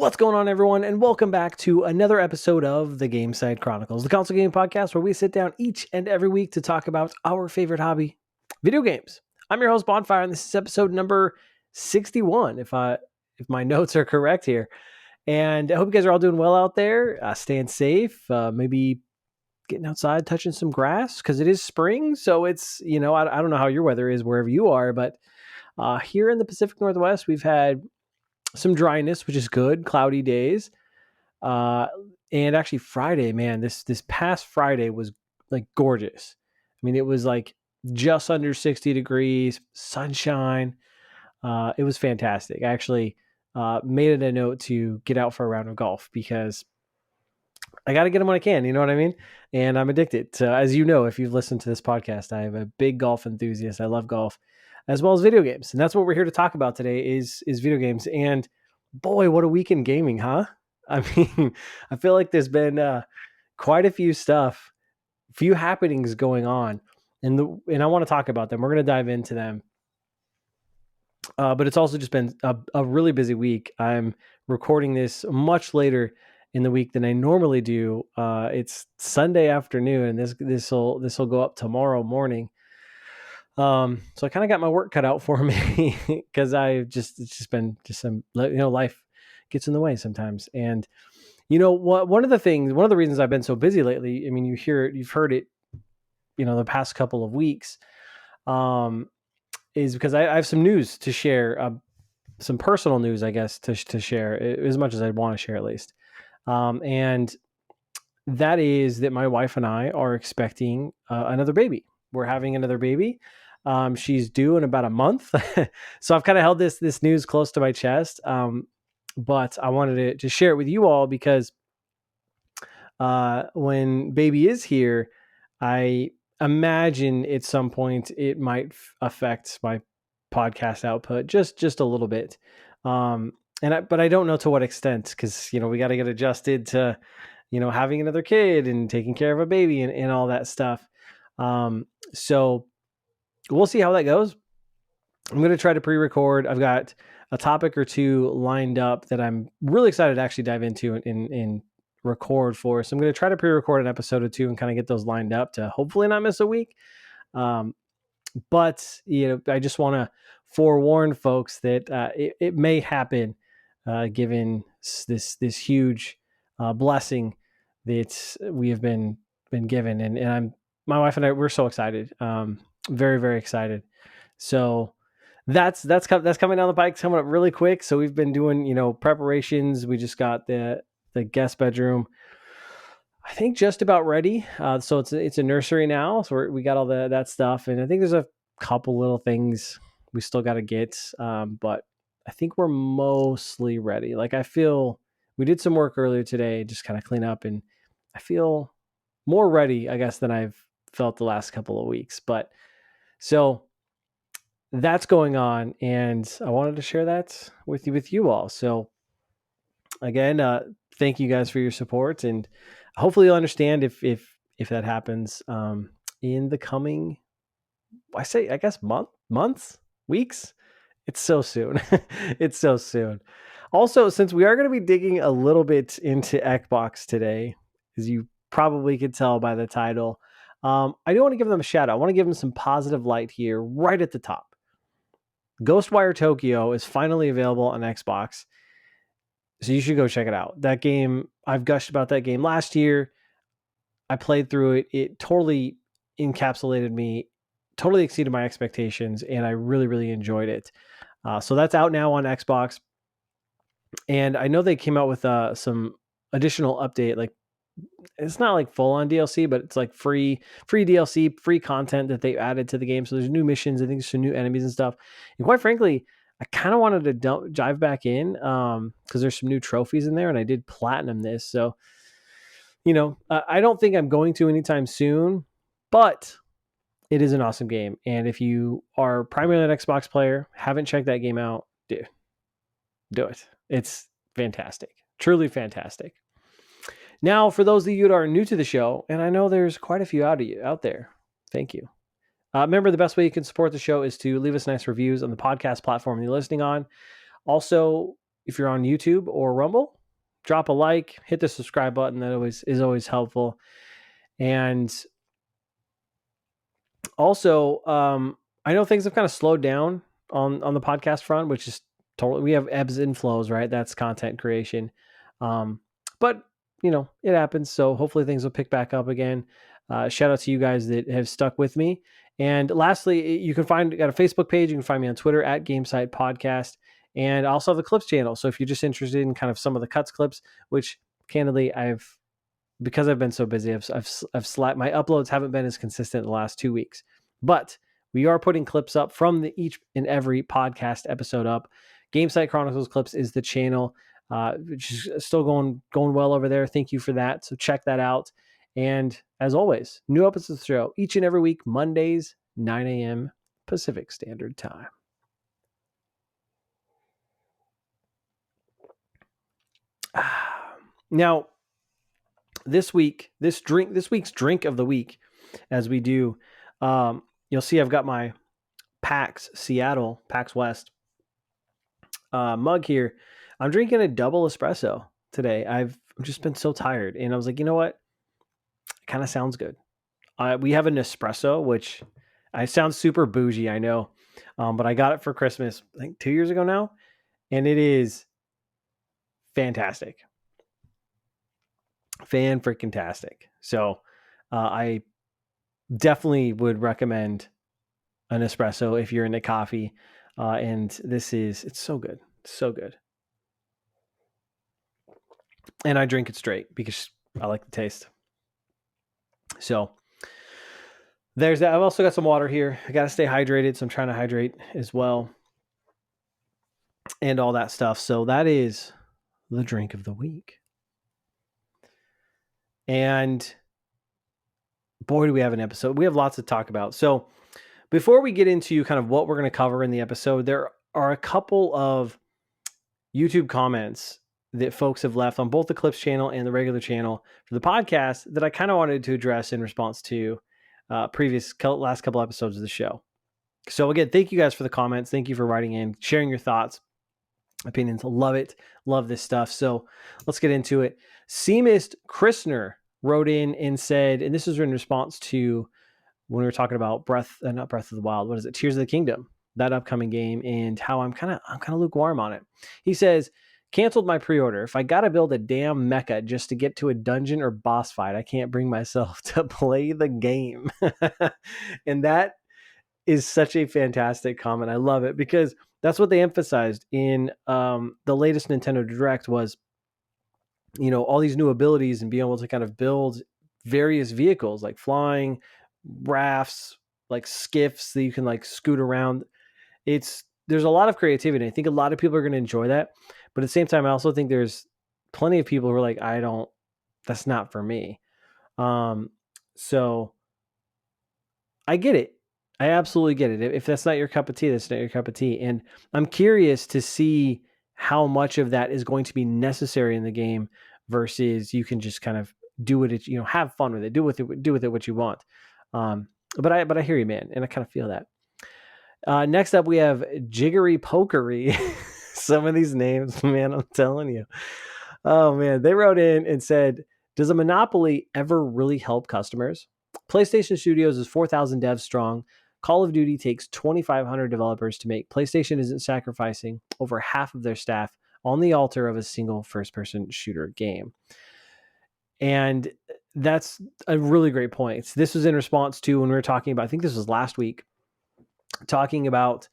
What's going on, everyone, and welcome back to another episode of the Gamecite Chronicles, the console game podcast where we sit down each and every week to talk about our favorite hobby, video games. I'm your host, Bonfire, and this is episode number 61, if my notes are correct here. And I hope you guys are all doing well out there, staying safe, maybe getting outside, touching some grass, because it is spring. So it's, I don't know how your weather is wherever you are, but here in the Pacific Northwest, we've had some dryness, which is good, cloudy days. And actually Friday, man, this past Friday was like gorgeous. I mean, it was like just under 60 degrees, sunshine. It was fantastic. I actually made it a note to get out for a round of golf because I got to get them when I can. You know what I mean? And I'm addicted. So, as you know, if you've listened to this podcast, I am a big golf enthusiast. I love golf as well as video games. And that's what we're here to talk about today is video games. And boy, what a week in gaming, huh? I mean, I feel like there's been quite a few happenings going on. And I want to talk about them. We're going to dive into them. But it's also just been a really busy week. I'm recording this much later in the week than I normally do. It's Sunday afternoon, and this will go up tomorrow morning. So I kind of got my work cut out for me because it's just been some, life gets in the way sometimes. And one of the reasons I've been so busy lately, I mean, you've heard it, the past couple of weeks, is because I have some news to share, some personal news, I guess, to share as much as I'd want to share at least. And that is that my wife and I are expecting another baby. We're having another baby. She's due in about a month. So I've kind of held this news close to my chest. But I wanted to share it with you all because when baby is here, I imagine at some point it might affect my podcast output just a little bit. But I don't know to what extent, because, we got to get adjusted to, having another kid and taking care of a baby and all that stuff. So we'll see how that goes. I'm going to try to pre-record. I've got a topic or two lined up that I'm really excited to actually dive into and record for. So I'm going to try to pre-record an episode or two and kind of get those lined up to hopefully not miss a week. But I just want to forewarn folks that it may happen, given this huge blessing that we have been given, and my wife and I, we're so excited, very, very excited. So that's coming down the pike, coming up really quick. So we've been doing preparations. We just got the guest bedroom, I think, just about ready. So it's a nursery now. So we got all that stuff, and I think there's a couple little things we still got to get. But I think we're mostly ready. Like, I feel we did some work earlier today, just kind of clean up, and I feel more ready, I guess, than I've felt the last couple of weeks. But so that's going on, and I wanted to share that with you all. So again, thank you guys for your support, and hopefully you'll understand if that happens in the coming, I guess, months, weeks. It's so soon. It's so soon. Also, since we are going to be digging a little bit into Xbox today, as you probably could tell by the title, I do want to give them a shout out. I want to give them some positive light here right at the top. Ghostwire Tokyo is finally available on Xbox. So you should go check it out. That game, I've gushed about that game last year. I played through it. It totally encapsulated me, totally exceeded my expectations, and I really, really enjoyed it. So that's out now on Xbox. And I know they came out with some additional update. Like, it's not like full on DLC, but it's like free DLC, free content that they added to the game. So there's new missions. I think there's some new enemies and stuff. And quite frankly, I kind of wanted to dive back in because there's some new trophies in there, and I did platinum this. So, I don't think I'm going to anytime soon, but it is an awesome game. And if you are primarily an Xbox player, haven't checked that game out, dude, do it. It's fantastic. Truly fantastic. Now, for those of you that are new to the show, and I know there's quite a few out there, thank you. Remember, the best way you can support the show is to leave us nice reviews on the podcast platform you're listening on. Also, if you're on YouTube or Rumble, drop a like, hit the subscribe button. That is always helpful. And also, I know things have kind of slowed down on the podcast front, which is totally, we have ebbs and flows, right? That's content creation. But it happens. So hopefully things will pick back up again. Shout out to you guys that have stuck with me. And lastly, you can got a Facebook page. You can find me on Twitter at Gamecite Podcast. And I also have the Clips channel. So if you're just interested in kind of some of the cuts clips, which candidly because I've been so busy, I've slacked. My uploads haven't been as consistent the last 2 weeks, but we are putting clips up from each and every podcast episode up. Gamesite Chronicles Clips is the channel, which is still going well over there. Thank you for that. So check that out. And as always, new episodes of the show each and every week, Mondays, 9 a.m. Pacific Standard Time. Now, this week's drink of the week, as we do, you'll see I've got my PAX West mug here. I'm drinking a double espresso today. I've just been so tired, and I was like, you know what? It kind of sounds good. We have an espresso, which I sound super bougie, I know, but I got it for Christmas, I think 2 years ago now, and it is fantastic. Fan-freaking-tastic. So I definitely would recommend an espresso if you're into coffee. And it's so good. So good. And I drink it straight because I like the taste. So there's that. I've also got some water here. I got to stay hydrated, so I'm trying to hydrate as well. And all that stuff. So that is the drink of the week. And boy, do we have an episode. We have lots to talk about. So before we get into kind of what we're going to cover in the episode, there are a couple of YouTube comments that folks have left on both the Clips channel and the regular channel for the podcast that I kind of wanted to address in response to last couple episodes of the show. So again, thank you guys for the comments. Thank you for writing in, sharing your thoughts, opinions. Love it. Love this stuff. So let's get into it. Seamist Christner wrote in and said, and this is in response to when we were talking about not Breath of the Wild, what is it? Tears of the Kingdom, that upcoming game, and how I'm kind of lukewarm on it. He says, canceled my pre-order. If I got to build a damn mecha just to get to a dungeon or boss fight, I can't bring myself to play the game. And that is such a fantastic comment. I love it because that's what they emphasized in the latest Nintendo Direct was, all these new abilities and being able to kind of build various vehicles like flying, rafts, like skiffs that you can like scoot around. There's a lot of creativity. I think a lot of people are going to enjoy that. But at the same time, I also think there's plenty of people who are like, that's not for me. So I get it. I absolutely get it. If that's not your cup of tea, that's not your cup of tea. And I'm curious to see how much of that is going to be necessary in the game versus you can just kind of do it, have fun with it, do with it what you want. But I hear you, man, and I kind of feel that. Next up, we have Jiggery Pokery. Some of these names, man, I'm telling you. Oh, man. They wrote in and said, does a monopoly ever really help customers? PlayStation Studios is 4,000 devs strong. Call of Duty takes 2,500 developers to make. PlayStation isn't sacrificing over half of their staff on the altar of a single first-person shooter game. And that's a really great point. This was in response to when we were talking about, I think this was last week, talking about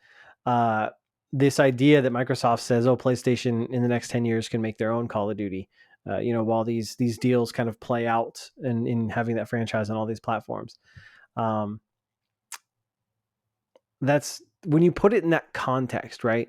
this idea that Microsoft says, PlayStation in the next 10 years can make their own Call of Duty, while these deals kind of play out in having that franchise on all these platforms. That's when you put it in that context, right?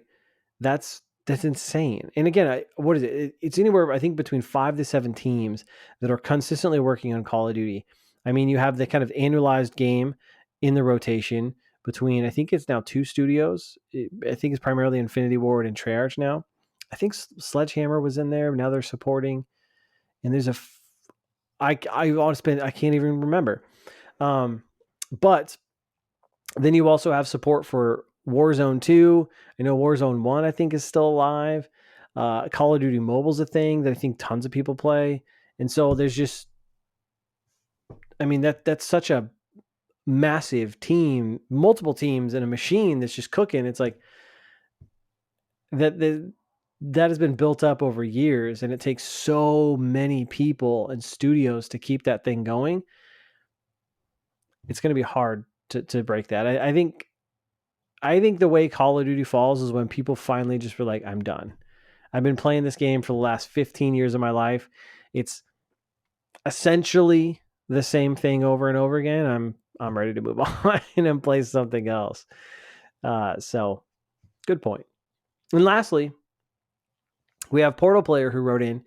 That's insane. And again, what is it? It's anywhere, I think, between 5 to 7 teams that are consistently working on Call of Duty. I mean, you have the kind of annualized game in the rotation between, I think it's now 2 studios. I think it's primarily Infinity Ward and Treyarch now. I think Sledgehammer was in there. Now they're supporting. And there's I honestly, I can't even remember. But then you also have support for Warzone 2. I know Warzone 1, I think, is still alive. Call of Duty Mobile's a thing that I think tons of people play. And so there's just, I mean, that's such a massive team, multiple teams and a machine that's just cooking. It's like that has been built up over years, and it takes so many people and studios to keep that thing going. It's going to be hard to break that. I think the way Call of Duty falls is when people finally just were like, I'm done. I've been playing this game for the last 15 years of my life. It's essentially the same thing over and over again. I'm ready to move on and play something else. So good point. And lastly, we have Portal Player who wrote in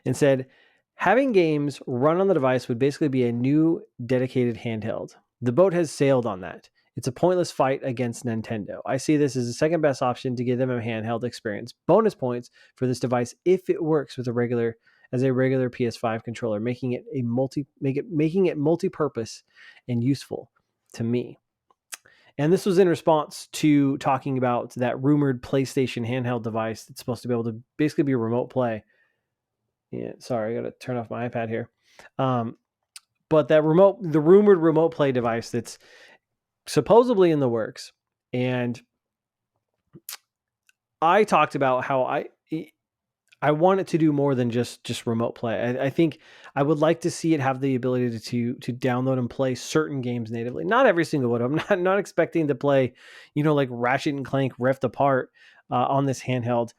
and said, having games run on the device would basically be a new dedicated handheld. The boat has sailed on that. It's a pointless fight against Nintendo. I see this as the second best option to give them a handheld experience. Bonus points for this device if it works with a regular PS5 controller, making it multi-purpose and useful to me. And this was in response to talking about that rumored PlayStation handheld device that's supposed to be able to basically be a remote play. Yeah, sorry, I got to turn off my iPad here. But the rumored remote play device that's supposedly in the works. And I talked about how I want it to do more than just remote play. I think I would like to see it have the ability to download and play certain games natively. Not every single one. I'm not expecting to play, like Ratchet and Clank Rift Apart on this handheld,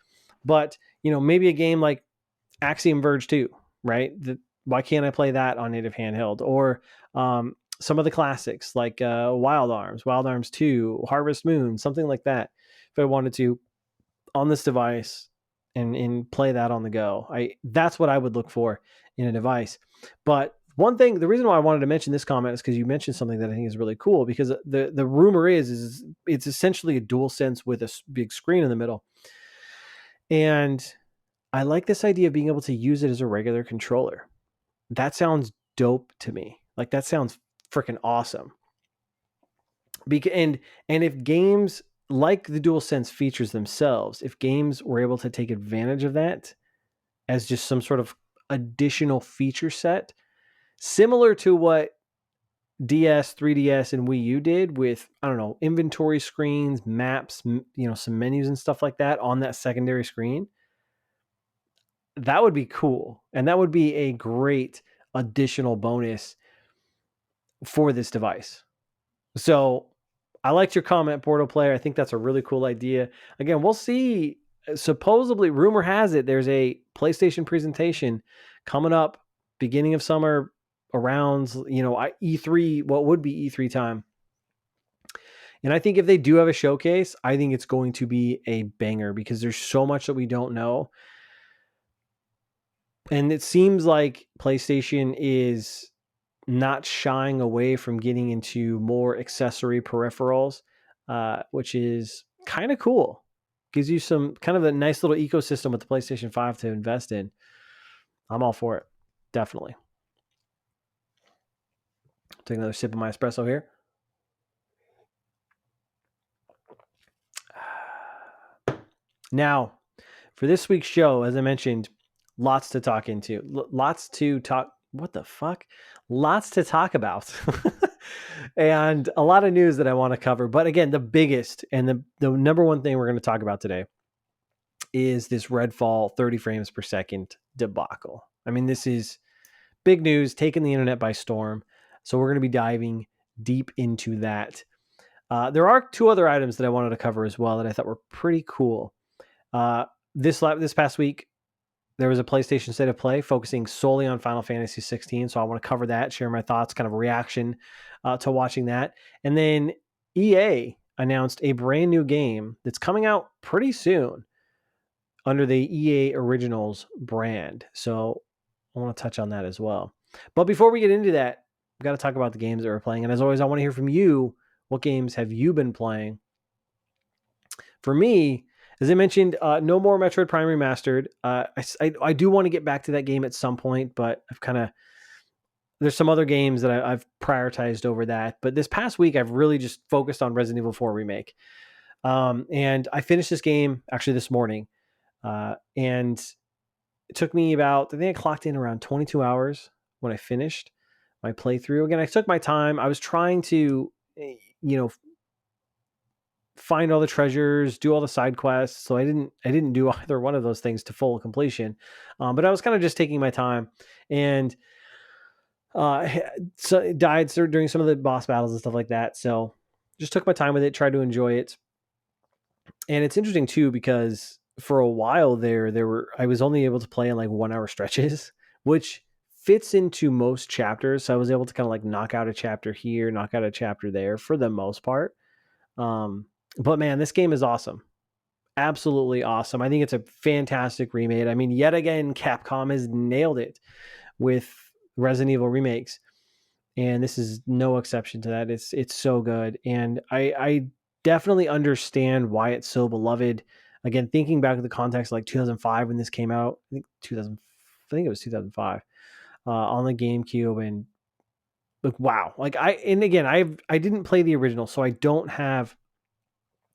but maybe a game like Axiom Verge 2, right? Why can't I play that on native handheld? Or some of the classics like Wild Arms 2, Harvest Moon, something like that. If I wanted to on this device and play that on the go, that's what I would look for in a device. But one thing, the reason why I wanted to mention this comment is because you mentioned something that I think is really cool, because the rumor is it's essentially a DualSense with a big screen in the middle. And I like this idea of being able to use it as a regular controller. That sounds dope to me. Like, that sounds freaking awesome. And if games like the DualSense features themselves, if games were able to take advantage of that as just some sort of additional feature set, similar to what DS, 3DS, and Wii U did with, I don't know, inventory screens, maps, some menus and stuff like that on that secondary screen, that would be cool. And that would be a great additional bonus for this device. So I liked your comment, Portal Player. I think that's a really cool idea. Again, we'll see. Supposedly, rumor has it, there's a PlayStation presentation coming up beginning of summer around, E3, what would be E3 time. And I think if they do have a showcase, I think it's going to be a banger, because there's so much that we don't know. And it seems like PlayStation is not shying away from getting into more accessory peripherals, which is kind of cool. Gives you some kind of a nice little ecosystem with the PlayStation 5 to invest in. I'm all for it. Definitely. Take another sip of my espresso here. Now, for this week's show, as I mentioned, lots to talk into. Lots to talk. What the fuck? Lots to talk about. And a lot of news that I want to cover. But again, the biggest and the number one thing we're going to talk about today is this Redfall 30 frames per second debacle. I mean, this is big news, taking the internet by storm. So we're going to be diving deep into that. There are two other items that I wanted to cover as well that I thought were pretty cool. This past week, there was a PlayStation State of Play focusing solely on Final Fantasy 16. So I want to cover that, share my thoughts, kind of reaction to watching that. And then EA announced a brand new game that's coming out pretty soon under the EA Originals brand. So I want to touch on that as well. But before we get into that, we've got to talk about the games that we're playing. And as always, I want to hear from you. What games have you been playing? For me, as I mentioned, no more Metroid Prime Remastered. I do want to get back to that game at some point, but there's some other games that I've prioritized over that. But this past week, I've really just focused on Resident Evil 4 Remake. And I finished this game actually this morning. And it took me about, I think I clocked in around 22 hours when I finished my playthrough. Again, I took my time. I was trying to, find all the treasures, do all the side quests. So I didn't do either one of those things to full completion. But I was kind of just taking my time, and so it died during some of the boss battles and stuff like that. So just took my time with it, tried to enjoy it. And it's interesting too, because for a while I was only able to play in like 1 hour stretches, which fits into most chapters. So I was able to kind of like knock out a chapter here, knock out a chapter there for the most part. But man, this game is awesome. Absolutely awesome. I think it's a fantastic remake. I mean, yet again, Capcom has nailed it with Resident Evil remakes, and this is no exception to that. It's so good, and I definitely understand why it's so beloved. Again, thinking back to the context, like 2005 when this came out, I think it was 2005 on the GameCube, and like wow, like I didn't play the original, so I don't have.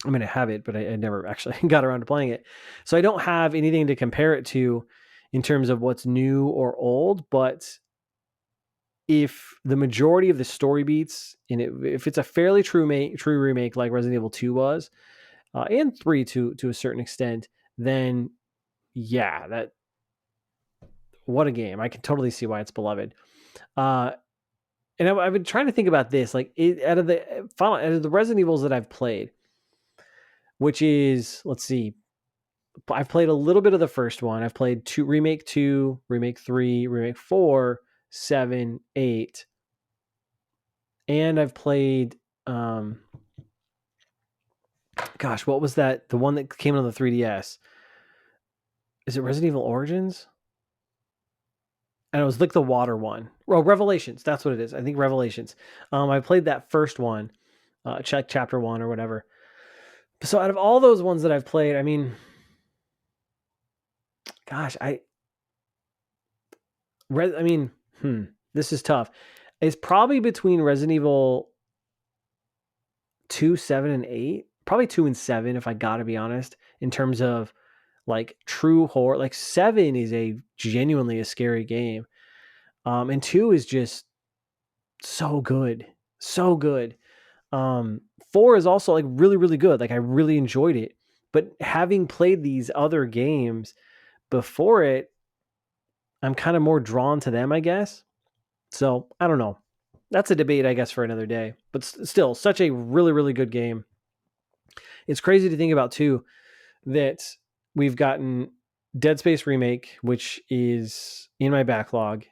I mean, I have it, but I never actually got around to playing it. So I don't have anything to compare it to in terms of what's new or old. But if the majority of the story beats, and if it's a fairly true remake like Resident Evil 2 was, and 3 to a certain extent, then yeah, what a game. I can totally see why it's beloved. And I've been trying to think about this, like out of the Resident Evils that I've played, which is, let's see, I've played a little bit of the first one. I've played remake 2, remake 3, remake 4, 7, 8. And I've played, gosh, what was that? The one that came on the 3DS. Is it Resident Evil Origins? And it was like the water one. Well, Revelations. That's what it is. I think Revelations. I played that first one, chapter 1 or whatever. So out of all those ones that I've played, I mean, gosh, this is tough. It's probably between Resident Evil 2, 7, and 8. Probably 2 and 7, if I gotta be honest, in terms of like true horror. Like 7 is genuinely a scary game. And 2 is just so good. So good. 4 is also like really, really good. Like I really enjoyed it. But having played these other games before it, I'm kind of more drawn to them, I guess. So I don't know. That's a debate, I guess, for another day. But still, such a really, really good game. It's crazy to think about, too, that we've gotten Dead Space Remake, which is in my backlog.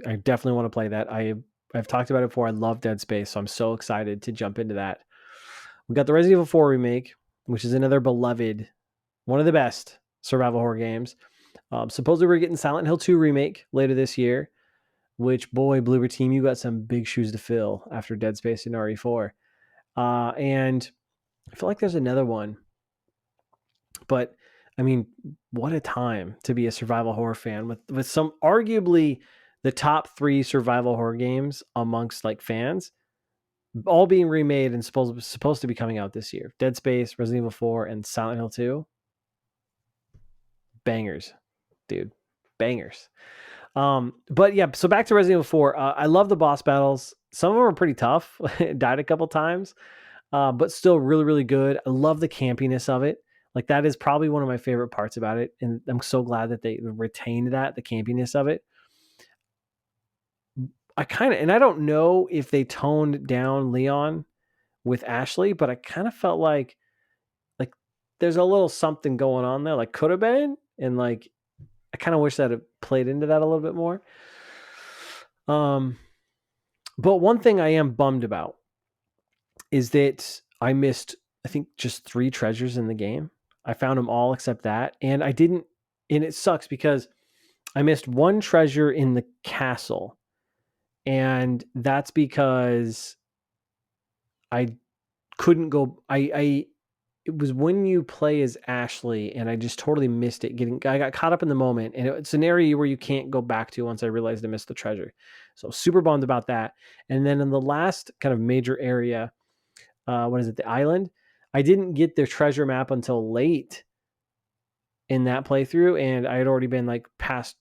I definitely want to play that. I've talked about it before. I love Dead Space, so I'm so excited to jump into that. We got the Resident Evil 4 Remake, which is another beloved, one of the best survival horror games. Supposedly we're getting Silent Hill 2 Remake later this year, which, boy, Bloober Team, you got some big shoes to fill after Dead Space and RE4. And I feel like there's another one. But, I mean, what a time to be a survival horror fan with some arguably the top 3 survival horror games amongst like fans, all being remade and supposed to be coming out this year. Dead Space, Resident Evil 4, and Silent Hill 2. Bangers, dude. Bangers. But yeah, so back to Resident Evil 4. I love the boss battles. Some of them are pretty tough. Died a couple times, but still really, really good. I love the campiness of it. Like that is probably one of my favorite parts about it, and I'm so glad that they retained the campiness of it. And I don't know if they toned down Leon with Ashley, but I kind of felt like there's a little something going on there, like could have been, and like I kind of wish that it played into that a little bit more. But one thing I am bummed about is that I missed, I think, just 3 treasures in the game. I found them all except that, and it sucks because I missed 1 treasure in the castle, and that's because I couldn't go. It was when you play as Ashley, and I just totally missed it. I got caught up in the moment, and it's an area where you can't go back to once I realized I missed the treasure. So super bummed about that. And then in the last kind of major area, what is it, the island? I didn't get the treasure map until late in that playthrough, and I had already been like past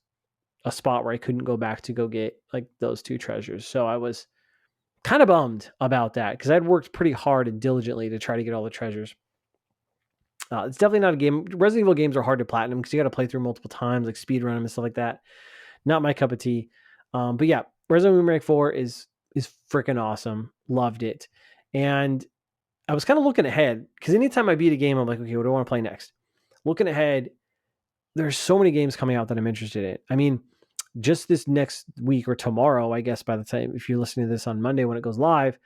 a spot where I couldn't go back to go get like those 2 treasures. So I was kind of bummed about that because I'd worked pretty hard and diligently to try to get all the treasures. It's definitely not a game. Resident Evil games are hard to platinum because you got to play through multiple times, like speed run them and stuff like that. Not my cup of tea. But yeah, Resident Evil Remake 4 is freaking awesome. Loved it. And I was kind of looking ahead because anytime I beat a game, I'm like, okay, what do I want to play next? Looking ahead, there's so many games coming out that I'm interested in. I mean, just this next week or tomorrow, I guess by the time, if you're listening to this on Monday when it goes live,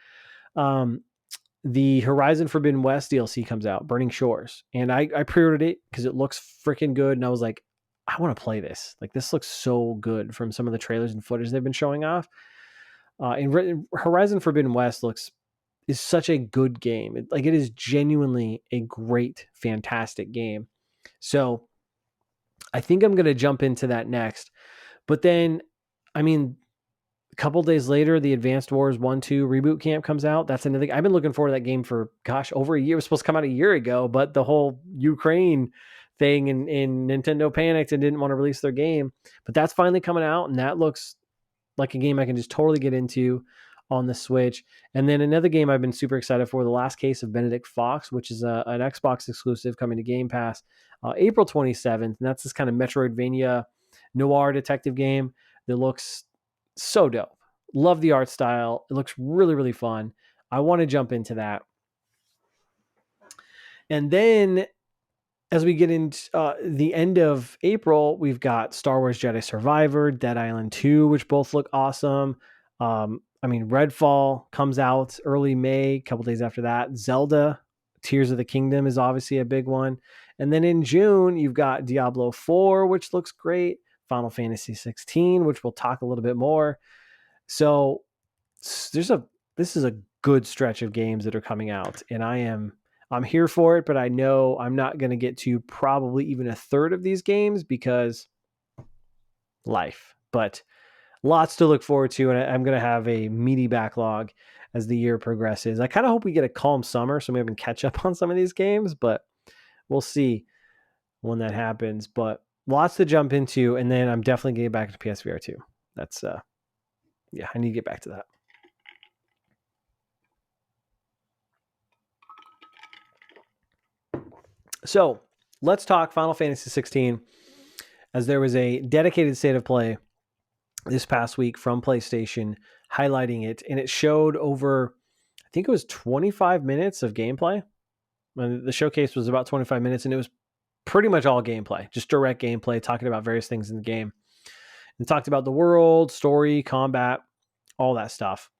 the Horizon Forbidden West DLC comes out, Burning Shores. And I pre-ordered it because it looks freaking good. And I was like, I want to play this. Like, this looks so good from some of the trailers and footage they've been showing off. And Horizon Forbidden West is such a good game. It is genuinely a great, fantastic game. So I think I'm going to jump into that next. But then, I mean, a couple days later, the Advanced Wars 1-2 reboot camp comes out. That's another thing. I've been looking forward to that game for, over a year. It was supposed to come out a year ago, but the whole Ukraine thing and Nintendo panicked and didn't want to release their game. But that's finally coming out, and that looks like a game I can just totally get into on the Switch. And then another game I've been super excited for, The Last Case of Benedict Fox, which is an Xbox exclusive coming to Game Pass April 27th. And that's this kind of Metroidvania noir detective game that looks so dope. Love the art style. It looks really, really fun. I want to jump into that. And then as we get into the end of April, we've got Star Wars Jedi Survivor, Dead Island 2, which both look awesome. Redfall comes out early May, a couple days after that. Zelda, Tears of the Kingdom is obviously a big one. And then in June, you've got Diablo 4, which looks great. Final Fantasy 16, which we'll talk a little bit more. So this is a good stretch of games that are coming out, and I'm here for it, but I know I'm not going to get to probably even a third of these games because life. But lots to look forward to, and I'm going to have a meaty backlog as the year progresses. I kind of hope we get a calm summer so maybe we can catch up on some of these games, but we'll see when that happens. But lots to jump into, and then I'm definitely getting back to PSVR 2. That's I need to get back to that. So let's talk Final Fantasy 16, as there was a dedicated state of play this past week from PlayStation highlighting it, and it showed over, I think it was 25 minutes of gameplay. The showcase was about 25 minutes, and it was pretty much all gameplay, just direct gameplay, talking about various things in the game. And talked about the world, story, combat, all that stuff.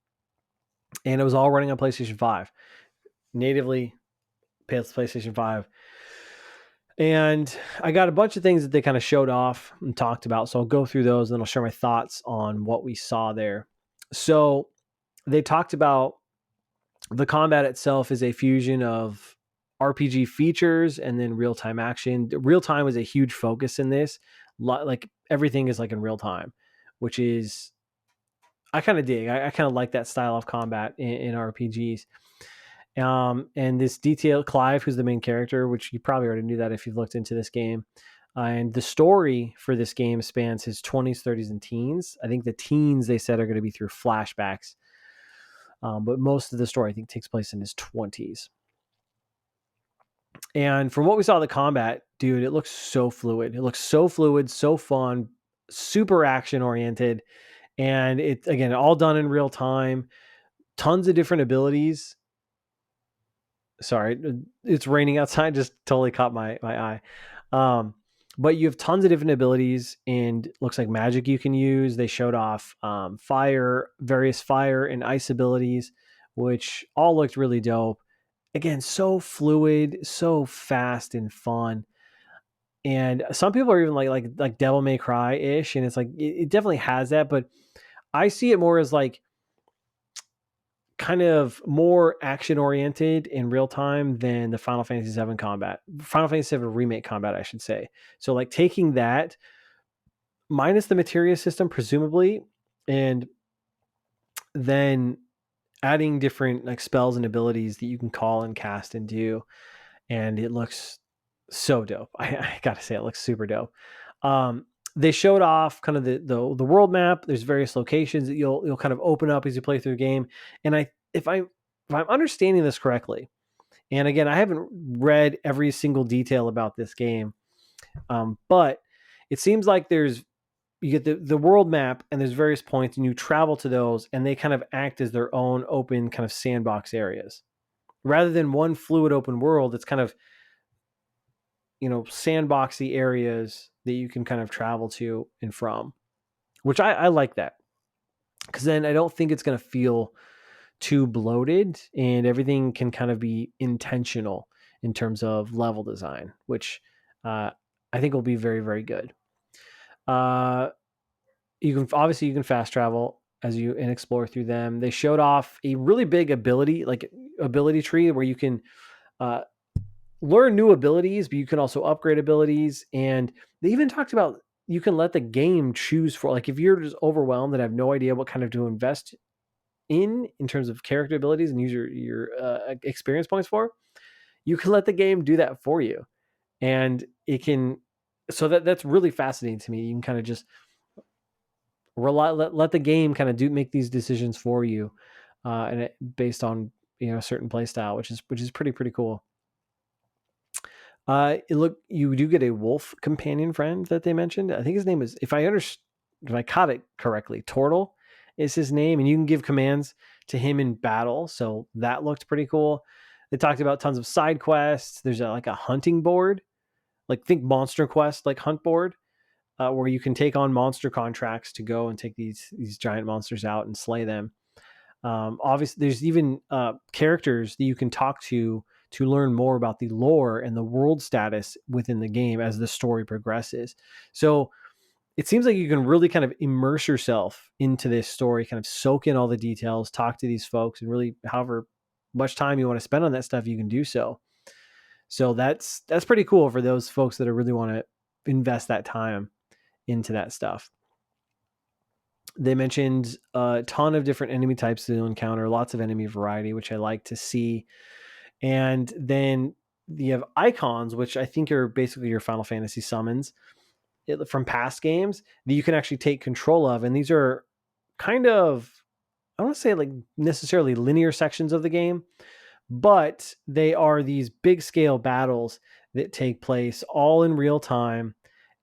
And it was all running on PlayStation 5, natively PlayStation 5. And I got a bunch of things that they kind of showed off and talked about. So I'll go through those and then I'll share my thoughts on what we saw there. So they talked about the combat itself is a fusion of RPG features and then real-time action. Real-time was a huge focus in this. Like everything is like in real time, which is, I kind of dig. I kind of like that style of combat in RPGs. And this detail, Clive, who's the main character, which you probably already knew that if you've looked into this game. And the story for this game spans his 20s, 30s, and teens. I think the teens, they said, are going to be through flashbacks. But most of the story, I think, takes place in his 20s. And from what we saw of the combat, dude, it looks so fluid. It looks so fluid, so fun, super action-oriented. And it, again, all done in real time. Tons of different abilities. Sorry, it's raining outside. Just totally caught my eye. But you have tons of different abilities, and looks like magic you can use. They showed off various fire and ice abilities, which all looked really dope. Again, so fluid, so fast and fun. And some people are even like Devil May Cry ish, and it's like it definitely has that, but I see it more as like kind of more action oriented in real time than the Final Fantasy VII combat, Final Fantasy VII remake combat, I should say. So like taking that minus the materia system, presumably, and then adding different like spells and abilities that you can call and cast and do. And it looks so dope. I gotta say, it looks super dope. They showed off kind of the world map. There's various locations that you'll kind of open up as you play through the game. And if I'm understanding this correctly, and again, I haven't read every single detail about this game, but it seems like you get the world map and there's various points and you travel to those and they kind of act as their own open kind of sandbox areas rather than one fluid open world. It's kind of, sandboxy areas that you can kind of travel to and from, which I like that, because then I don't think it's going to feel too bloated and everything can kind of be intentional in terms of level design, which I think will be very, very good. You can fast travel as you and explore through them. They showed off a really big ability tree where you can uh, learn new abilities, but you can also upgrade abilities. And they even talked about you can let the game choose for, like, if you're just overwhelmed and have no idea what kind of to invest in terms of character abilities and use your experience points for, you can let the game do that for you. And it can, so that's really fascinating to me. You can kind of just let the game kind of make these decisions for you, based on a certain play style, which is pretty cool. You do get a wolf companion friend that they mentioned. I think his name is, if I caught it correctly, Tortle is his name, and you can give commands to him in battle. So that looked pretty cool. They talked about tons of side quests. There's like a hunting board, like think Monster Quest, like hunt board, where you can take on monster contracts to go and take these giant monsters out and slay them. Obviously, there's even characters that you can talk to learn more about the lore and the world status within the game as the story progresses. So it seems like you can really kind of immerse yourself into this story, kind of soak in all the details, talk to these folks, and really, however much time you want to spend on that stuff, you can do so. So that's pretty cool for those folks that really want to invest that time into that stuff. They mentioned a ton of different enemy types that you'll encounter, lots of enemy variety, which I like to see. And then you have icons, which I think are basically your Final Fantasy summons from past games that you can actually take control of. And these are kind of, I don't want to say like necessarily linear sections of the game, but they are these big scale battles that take place all in real time.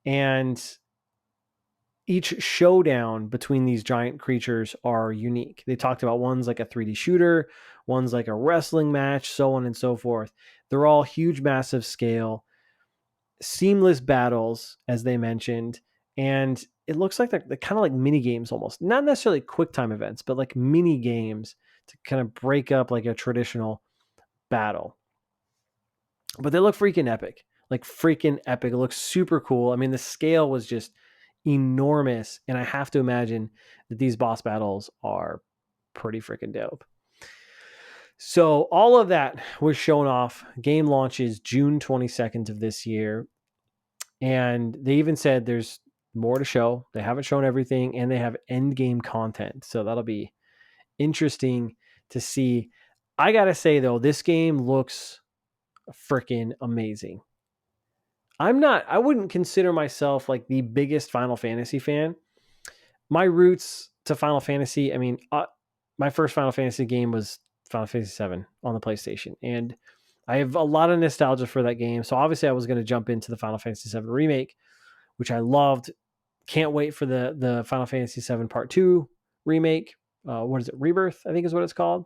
And each showdown between these giant creatures are unique. They talked about one's like a 3D shooter, one's like a wrestling match, so on and so forth. They're all huge, massive scale, seamless battles, as they mentioned. And it looks like they're kind of like mini games almost. Not necessarily quick time events, but like mini games to kind of break up like a traditional battle. But they look freaking epic. Like freaking epic. It looks super cool. I mean, the scale was just enormous, and I have to imagine that these boss battles are pretty freaking dope. So all of that was shown off. Game launches June 22nd of this year, and they even said there's more to show. They haven't shown everything, and they have end game content, so that'll be interesting to see. I gotta say though, this game looks freaking amazing. I wouldn't consider myself like the biggest Final Fantasy fan. My roots to Final Fantasy, I mean, my first Final Fantasy game was Final Fantasy 7 on the PlayStation, and I have a lot of nostalgia for that game. So obviously I was going to jump into the Final Fantasy 7 remake, which I loved. Can't wait for the Final Fantasy 7 Part 2 remake. What is it? Rebirth, I think is what it's called.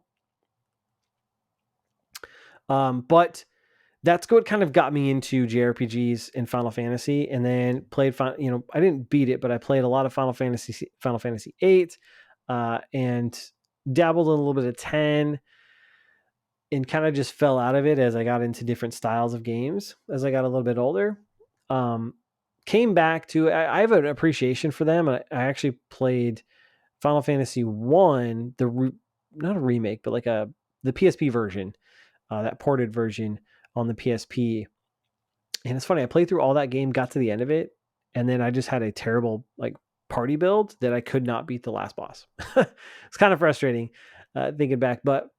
But that's what kind of got me into JRPGs and Final Fantasy, and then played, I didn't beat it, but I played a lot of Final Fantasy 8, and dabbled in a little bit of 10, and kind of just fell out of it as I got into different styles of games as I got a little bit older. Came back to, I have an appreciation for them. I actually played Final Fantasy 1, not a remake, but like the PSP version, that ported version on the PSP. And it's funny, I played through all that game, got to the end of it, and then I just had a terrible like party build that I could not beat the last boss. It's kind of frustrating thinking back, but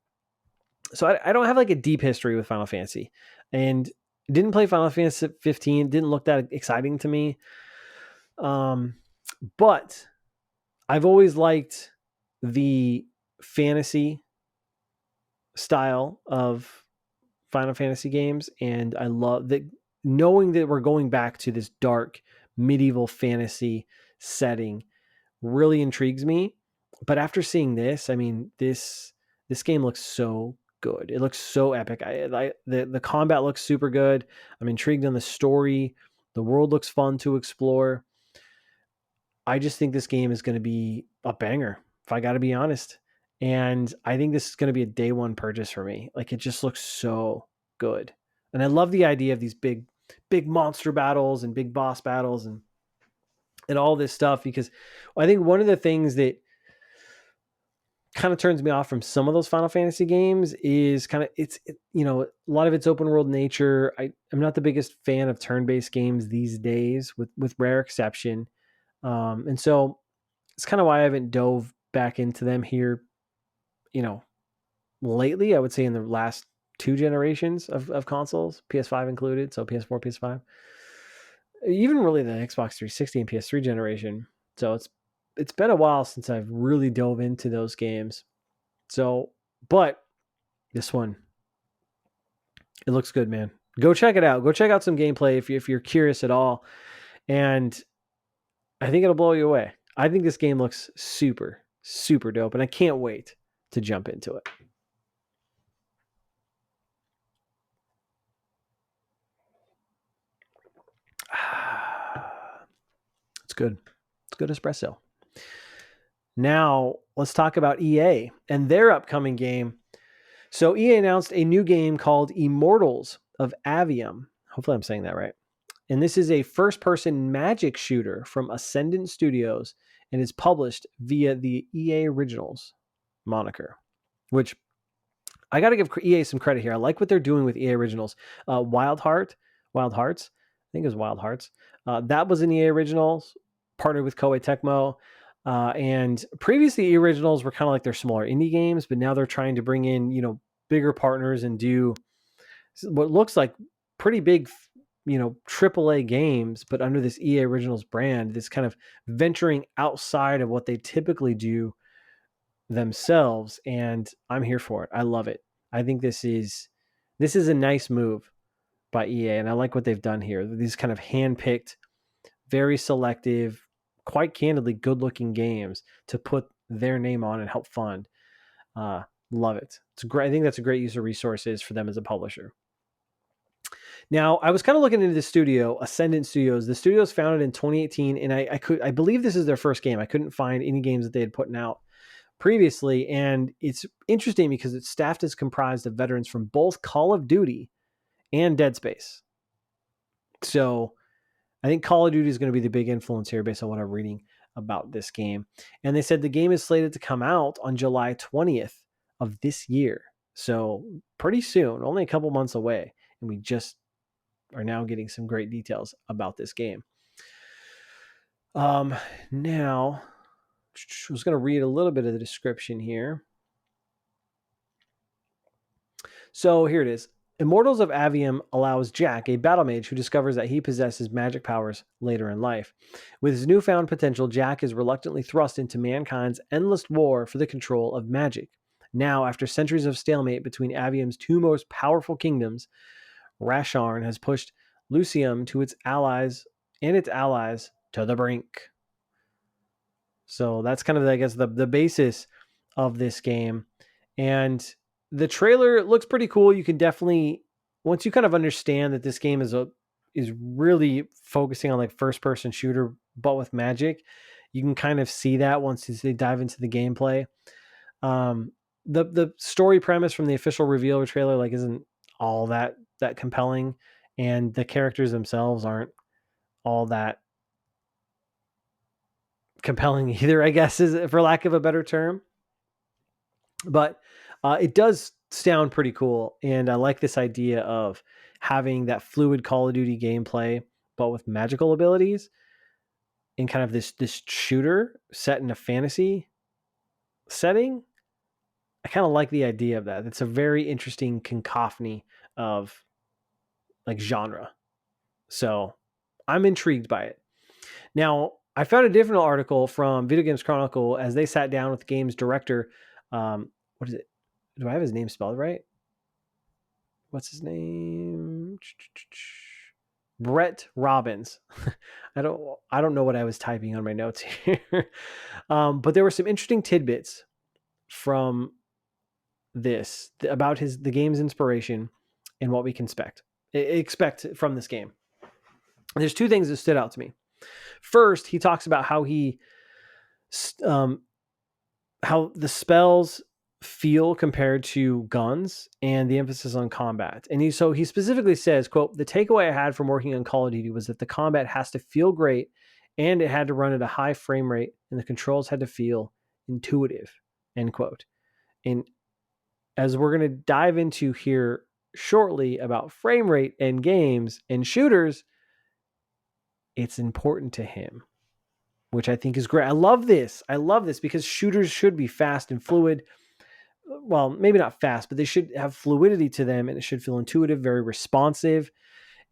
so I don't have like a deep history with Final Fantasy. And Didn't play Final Fantasy 15. Didn't look that exciting to me. But I've always liked the fantasy style of Final Fantasy games, and I love that, knowing that we're going back to this dark medieval fantasy setting really intrigues me. But after seeing this, I mean, this game looks so good. It looks so epic. The combat looks super good. I'm intrigued on the story. The world looks fun to explore. I just think this game is going to be a banger, if I got to be honest. And I think this is going to be a day one purchase for me. Like, it just looks so good. And I love the idea of these big monster battles and big boss battles and all this stuff, because I think one of the things that kind of turns me off from some of those Final Fantasy games is a lot of its open world nature. I'm not the biggest fan of turn-based games these days, with rare exception. And so it's kind of why I haven't dove back into them here, lately. I would say in the last two generations of consoles, PS5 included, so PS4, PS5, even really the Xbox 360 and PS3 generation. So it's been a while since I've really dove into those games. So, but this one, it looks good, man. Go check it out. Go check out some gameplay if you're curious at all. And I think it'll blow you away. I think this game looks super, super dope, and I can't wait to jump into it. It's good. It's good espresso. Now, let's talk about EA and their upcoming game. So EA announced a new game called Immortals of Aveum. Hopefully I'm saying that right. And this is a first-person magic shooter from Ascendant Studios and is published via the EA Originals moniker, which I got to give EA some credit here. I like what they're doing with EA Originals. Wild Hearts, I think it was Wild Hearts. That was an EA Originals, partnered with Koei Tecmo. And previously, EA Originals were kind of like their smaller indie games, but now they're trying to bring in, bigger partners and do what looks like pretty big, AAA games, but under this EA Originals brand, this kind of venturing outside of what they typically do themselves. And I'm here for it. I love it. I think this is a nice move by EA, and I like what they've done here. These kind of handpicked, very selective, quite candidly good-looking games to put their name on and help fund. Love it. It's great. I think that's a great use of resources for them as a publisher. Now, I was kind of looking into the studio, Ascendant Studios. The studio was founded in 2018, and I believe this is their first game. I couldn't find any games that they had put out previously, and it's interesting because its staff is comprised of veterans from both Call of Duty and Dead Space. So I think Call of Duty is going to be the big influence here based on what I'm reading about this game. And they said the game is slated to come out on July 20th of this year. So pretty soon, only a couple months away. And we just are now getting some great details about this game. Now, I was going to read a little bit of the description here. So here it is. Immortals of Aveum allows Jack, a battle mage who discovers that he possesses magic powers later in life. With his newfound potential, Jack is reluctantly thrust into mankind's endless war for the control of magic. Now, after centuries of stalemate between Aveum's two most powerful kingdoms, Rasharn has pushed Lucium to its allies to the brink. So that's kind of, I guess, the basis of this game. And the trailer looks pretty cool. You can definitely, once you kind of understand that this game is really focusing on like first person shooter, but with magic, you can kind of see that once they dive into the gameplay. The story premise from the official reveal trailer like isn't all that compelling, and the characters themselves aren't all that compelling either, I guess, is for lack of a better term. But it does sound pretty cool, and I like this idea of having that fluid Call of Duty gameplay, but with magical abilities, in kind of this shooter set in a fantasy setting. I kind of like the idea of that. It's a very interesting cacophony of like genre. So I'm intrigued by it. Now, I found a different article from Video Games Chronicle as they sat down with the game's director. What is it? Do I have his name spelled right? What's his name? Brett Robbins. I don't know what I was typing on my notes here. But there were some interesting tidbits from this about the game's inspiration and what we can expect from this game. There's two things that stood out to me. First, he talks about how how the spells feel compared to guns and the emphasis on combat. And he specifically says, quote, "The takeaway I had from working on Call of Duty was that the combat has to feel great and it had to run at a high frame rate and the controls had to feel intuitive," end quote. And as we're going to dive into here shortly about frame rate and games and shooters, it's important to him, which I think is great. I love this because shooters should be fast and fluid. Well, maybe not fast, but they should have fluidity to them and it should feel intuitive, very responsive.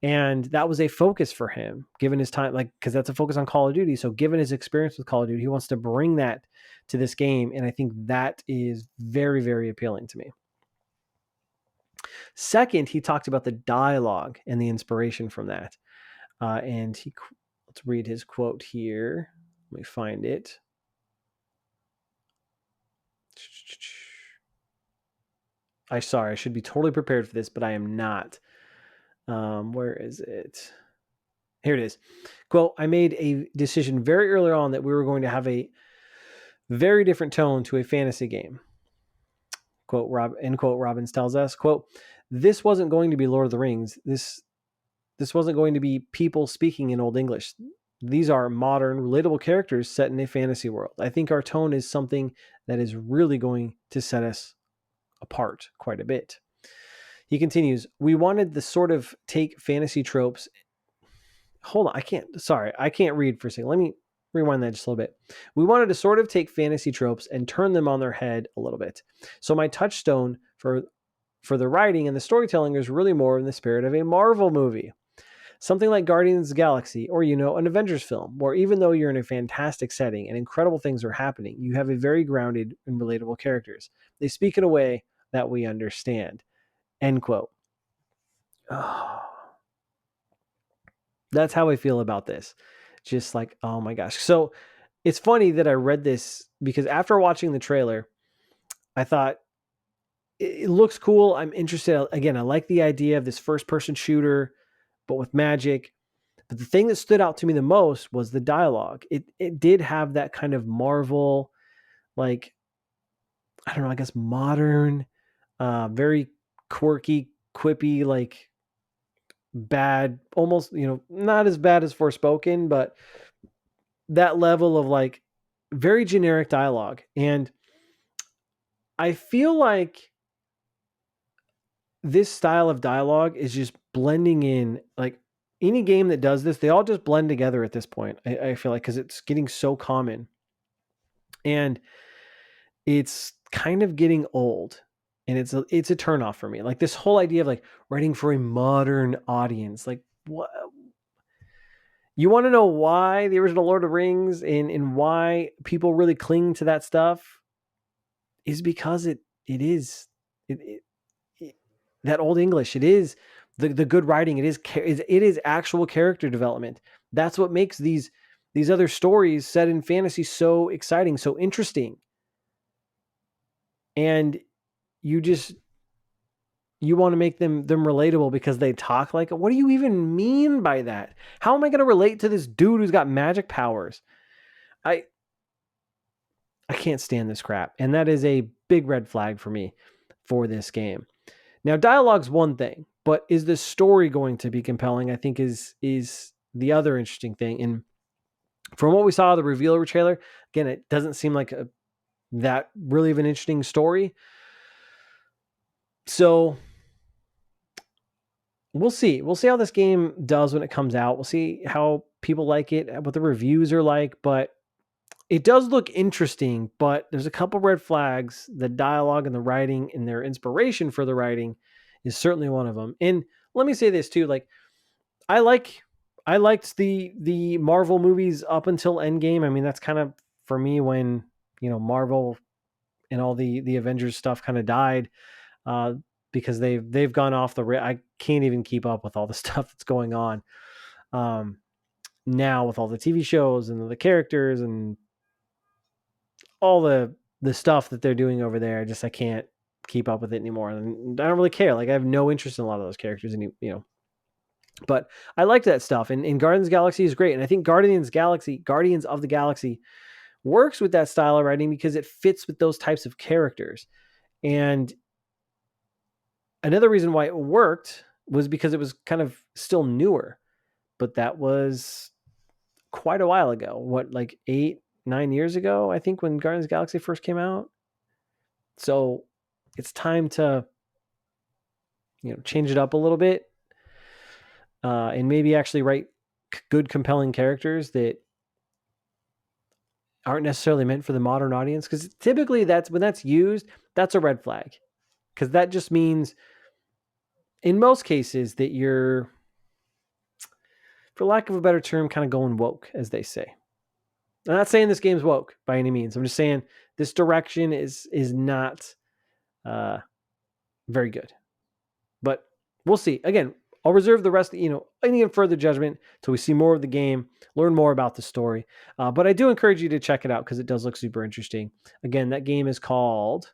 And that was a focus for him, given his time, because that's a focus on Call of Duty. So given his experience with Call of Duty, he wants to bring that to this game. And I think that is very, very appealing to me. Second, he talked about the dialogue and the inspiration from that. Let's read his quote here. Let me find it. I should be totally prepared for this, but I am not. Where is it? Here it is. Quote, "I made a decision very early on that we were going to have a very different tone to a fantasy game." Quote, end quote, Robbins tells us, quote, "This wasn't going to be Lord of the Rings. This wasn't going to be people speaking in Old English. These are modern, relatable characters set in a fantasy world. I think our tone is something that is really going to set us apart quite a bit." He continues, "We wanted to sort of take fantasy tropes." Hold on, I can't read for a second. Let me rewind that just a little bit. "We wanted to sort of take fantasy tropes and turn them on their head a little bit. So my touchstone for the writing and the storytelling is really more in the spirit of a Marvel movie. Something like Guardians of the Galaxy or, an Avengers film, where even though you're in a fantastic setting and incredible things are happening, you have a very grounded and relatable characters. They speak in a way that we understand," end quote. Oh, that's how I feel about this. Just like, oh my gosh. So it's funny that I read this because after watching the trailer, I thought it looks cool. I'm interested. Again, I like the idea of this first person shooter, but with magic. But the thing that stood out to me the most was the dialogue. It did have that kind of Marvel, like, I don't know, I guess modern, very quirky, quippy, like bad, almost, not as bad as Forspoken, but that level of like very generic dialogue. And I feel like this style of dialogue is just blending in, like any game that does this, they all just blend together at this point. I feel like, because it's getting so common and it's kind of getting old, and it's a turnoff for me. Like this whole idea of like writing for a modern audience, like what? You want to know why the original Lord of the Rings and why people really cling to that stuff is because it is that old English. It is the good writing. It is actual character development. That's what makes these other stories set in fantasy so exciting, so interesting. And you want to make them relatable because they talk like it. What do you even mean by that? How am I going to relate to this dude who's got magic powers? I can't stand this crap. And that is a big red flag for me for this game. Now, dialogue's one thing, but is the story going to be compelling? I think is the other interesting thing. And from what we saw of the reveal trailer, again, it doesn't seem like that really of an interesting story. So we'll see. We'll see how this game does when it comes out. We'll see how people like it, what the reviews are like, but it does look interesting, but there's a couple red flags. The dialogue and the writing and their inspiration for the writing is certainly one of them. And let me say this too. Like, I liked the Marvel movies up until Endgame. I mean, that's kind of for me when, Marvel and all the Avengers stuff kind of died, uh, because they've gone off I can't even keep up with all the stuff that's going on. Now with all the TV shows and the characters and all the stuff that they're doing over there, I can't keep up with it anymore. And I don't really care. Like, I have no interest in a lot of those characters, but I liked that stuff. And Guardians of the Galaxy is great. And I think Guardians of the Galaxy works with that style of writing because it fits with those types of characters. And another reason why it worked was because it was kind of still newer, but that was quite a while ago. What, like 8-9 years ago, I think, when Guardians of the Galaxy first came out. So it's time to, change it up a little bit, and maybe actually write good, compelling characters that aren't necessarily meant for the modern audience. Because typically when that's used, that's a red flag. Because that just means, in most cases, that you're, for lack of a better term, kind of going woke, as they say. I'm not saying this game's woke by any means. I'm just saying this direction is not very good. But we'll see. Again, I'll reserve the rest, any further judgment till we see more of the game, learn more about the story. But I do encourage you to check it out because it does look super interesting. Again, that game is called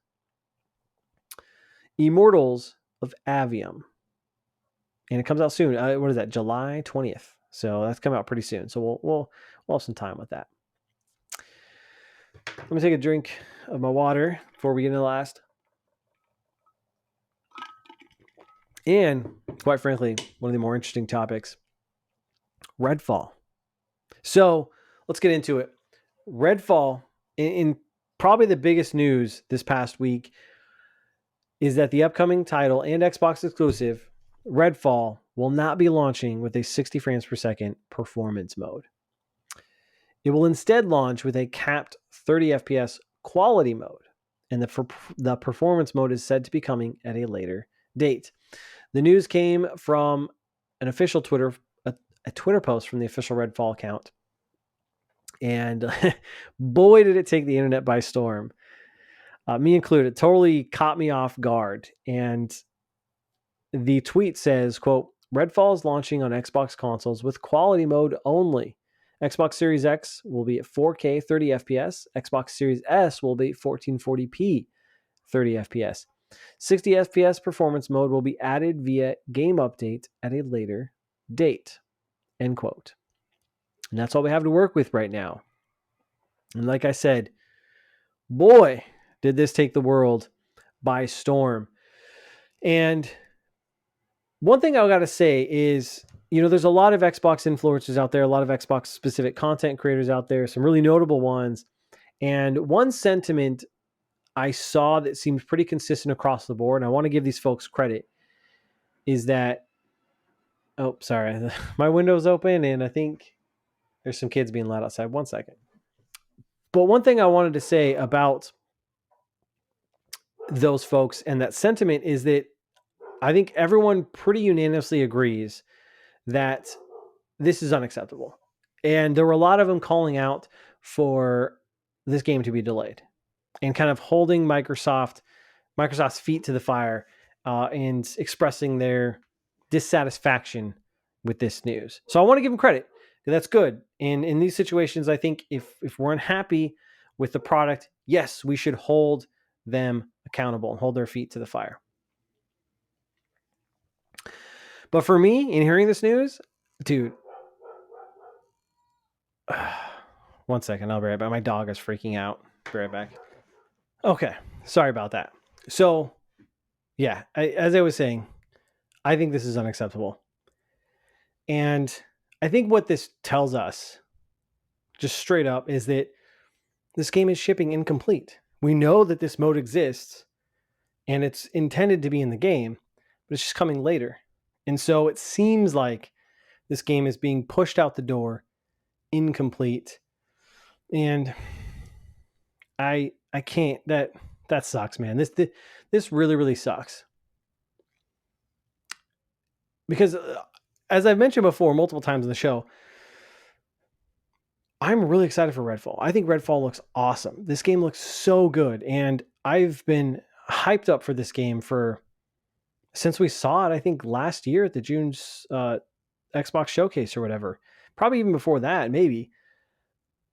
Immortals of Aveum. And it comes out soon. What is that? July 20th. So that's coming out pretty soon. So we'll have some time with that. Let me take a drink of my water before we get into the last. And quite frankly, one of the more interesting topics, Redfall. So let's get into it. Redfall, in probably the biggest news this past week, is that the upcoming title and Xbox exclusive, Redfall, will not be launching with a 60 frames per second performance mode. It will instead launch with a capped 30 FPS quality mode, and the performance mode is said to be coming at a later date. The news came from an official a Twitter post from the official Redfall account. And boy, did it take the internet by storm. Me included. It totally caught me off guard. And the tweet says, quote, Redfall is launching on Xbox consoles with quality mode only. Xbox Series X will be at 4K 30 FPS. Xbox Series S will be 1440p 30 FPS. 60 FPS performance mode will be added via game update at a later date. End quote. And that's all we have to work with right now. And like I said, boy, did this take the world by storm. And one thing I got to say is, there's a lot of Xbox influencers out there, a lot of Xbox specific content creators out there, some really notable ones. And one sentiment I saw that seems pretty consistent across the board, and I want to give these folks credit, is that, oh, sorry, my window's open and I think there's some kids being loud outside. 1 second. But one thing I wanted to say about those folks and that sentiment is that I think everyone pretty unanimously agrees that this is unacceptable. And there were a lot of them calling out for this game to be delayed and kind of holding Microsoft's feet to the fire, and expressing their dissatisfaction with this news. So I want to give them credit. That's good. And in these situations, I think if we're unhappy with the product, yes, we should hold them accountable and hold their feet to the fire. But for me, in hearing this news, dude, 1 second, I'll be right back. My dog is freaking out. Be right back. Okay, sorry about that. So, yeah, as I was saying, I think this is unacceptable. And I think what this tells us, just straight up, is that this game is shipping incomplete. We know that this mode exists, and it's intended to be in the game, but it's just coming later. And so it seems like this game is being pushed out the door incomplete. And I can't, that sucks, man. This really, really sucks. because as I've mentioned before multiple times in the show, I'm really excited for Redfall. I think Redfall looks awesome. This game looks so good, and I've been hyped up for this game since we saw it. I think last year at the June's Xbox showcase or whatever. Probably even before that, maybe.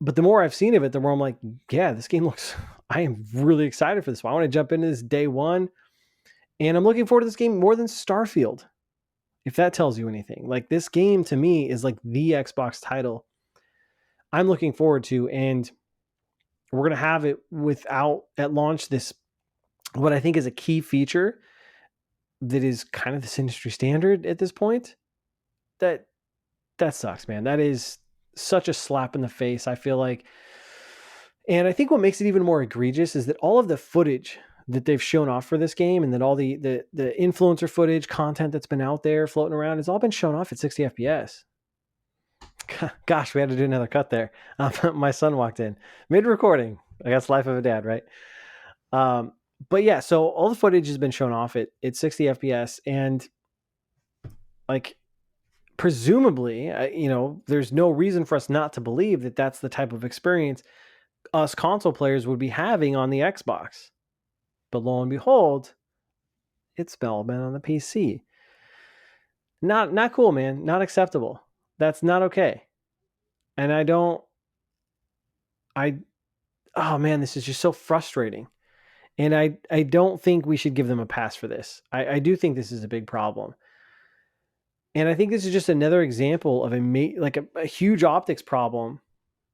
But the more I've seen of it, the more I'm like, yeah, this game looks. I am really excited for this one. I want to jump into this day one, and I'm looking forward to this game more than Starfield. If that tells you anything, like this game to me is like the Xbox title I'm looking forward to, and we're going to have it without at launch this, what I think is a key feature that is kind of this industry standard at this point. That sucks, man. That is such a slap in the face, I feel like. And I think what makes it even more egregious is that all of the footage that they've shown off for this game, and that all the influencer footage content that's been out there floating around, has all been shown off at 60 FPS. Gosh, we had to do another cut there. My son walked in mid-recording. I guess life of a dad, right? But yeah, so all the footage has been shown off at 60 FPS, and like presumably, there's no reason for us not to believe that that's the type of experience us console players would be having on the Xbox. But lo and behold, it's been on the PC. Not cool, man. Not acceptable. That's not okay. And oh man, this is just so frustrating. And I don't think we should give them a pass for this. I do think this is a big problem. And I think this is just another example of a huge optics problem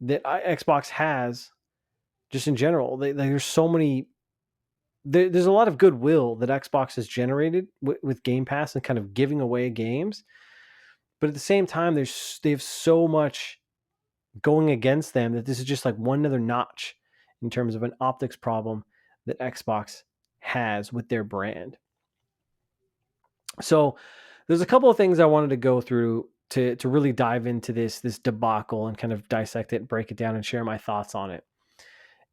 that Xbox has just in general. There's so many, there's a lot of goodwill that Xbox has generated with Game Pass and kind of giving away games. But at the same time, they have so much going against them that this is just like one other notch in terms of an optics problem that Xbox has with their brand. So there's a couple of things I wanted to go through to really dive into this debacle and kind of dissect it, break it down, and share my thoughts on it.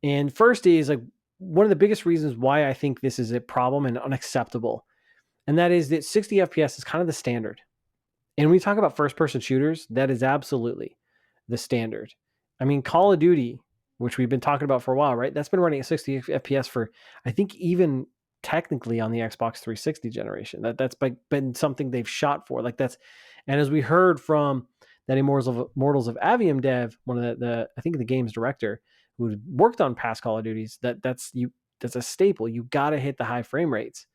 And first is like one of the biggest reasons why I think this is a problem and unacceptable. And that is that 60 FPS is kind of the standard. And when we talk about first-person shooters, that is absolutely the standard. I mean, Call of Duty, which we've been talking about for a while, right? That's been running at 60 FPS for, I think, even technically on the Xbox 360 generation. That's been something they've shot for. And as we heard from that Immortals of Aveum dev, one of the I think the game's director who worked on past Call of Duties, that's a staple. You got to hit the high frame rates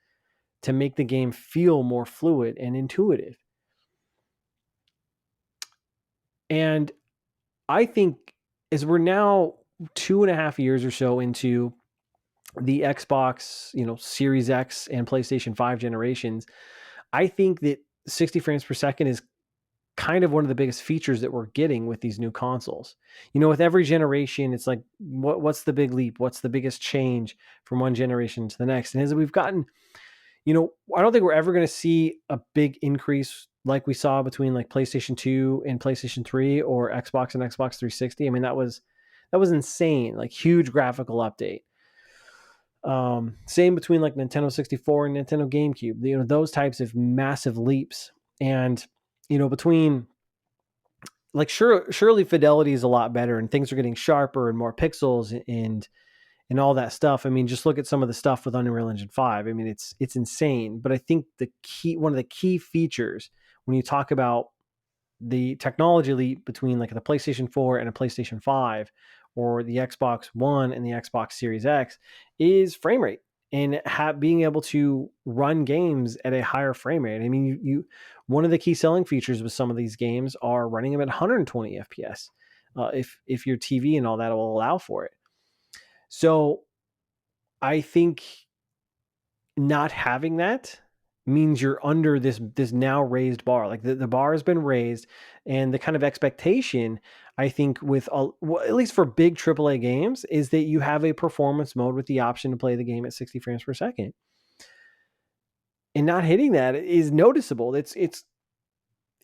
to make the game feel more fluid and intuitive. And I think as we're now 2.5 years or so into the Xbox, Series X and PlayStation 5 generations, I think that 60 frames per second is kind of one of the biggest features that we're getting with these new consoles. With every generation, it's like, what's the big leap? What's the biggest change from one generation to the next? And as we've gotten, I don't think we're ever going to see a big increase like we saw between like PlayStation 2 and PlayStation 3 or Xbox and Xbox 360. I mean, that was insane, like huge graphical update. Same between like Nintendo 64 and Nintendo GameCube, those types of massive leaps. And, between like surely fidelity is a lot better and things are getting sharper and more pixels and all that stuff. I mean, just look at some of the stuff with Unreal Engine 5. I mean, it's insane. But I think one of the key features when you talk about the technology leap between like the PlayStation 4 and a PlayStation 5 or the Xbox One and the Xbox Series X is frame rate and being able to run games at a higher frame rate. I mean, you one of the key selling features with some of these games are running them at 120 FPS if your TV and all that will allow for it. So I think not having that means you're under this now raised bar. Like the bar has been raised, and the kind of expectation, I think, with at least for big AAA games, is that you have a performance mode with the option to play the game at 60 frames per second. And not hitting that is noticeable. It's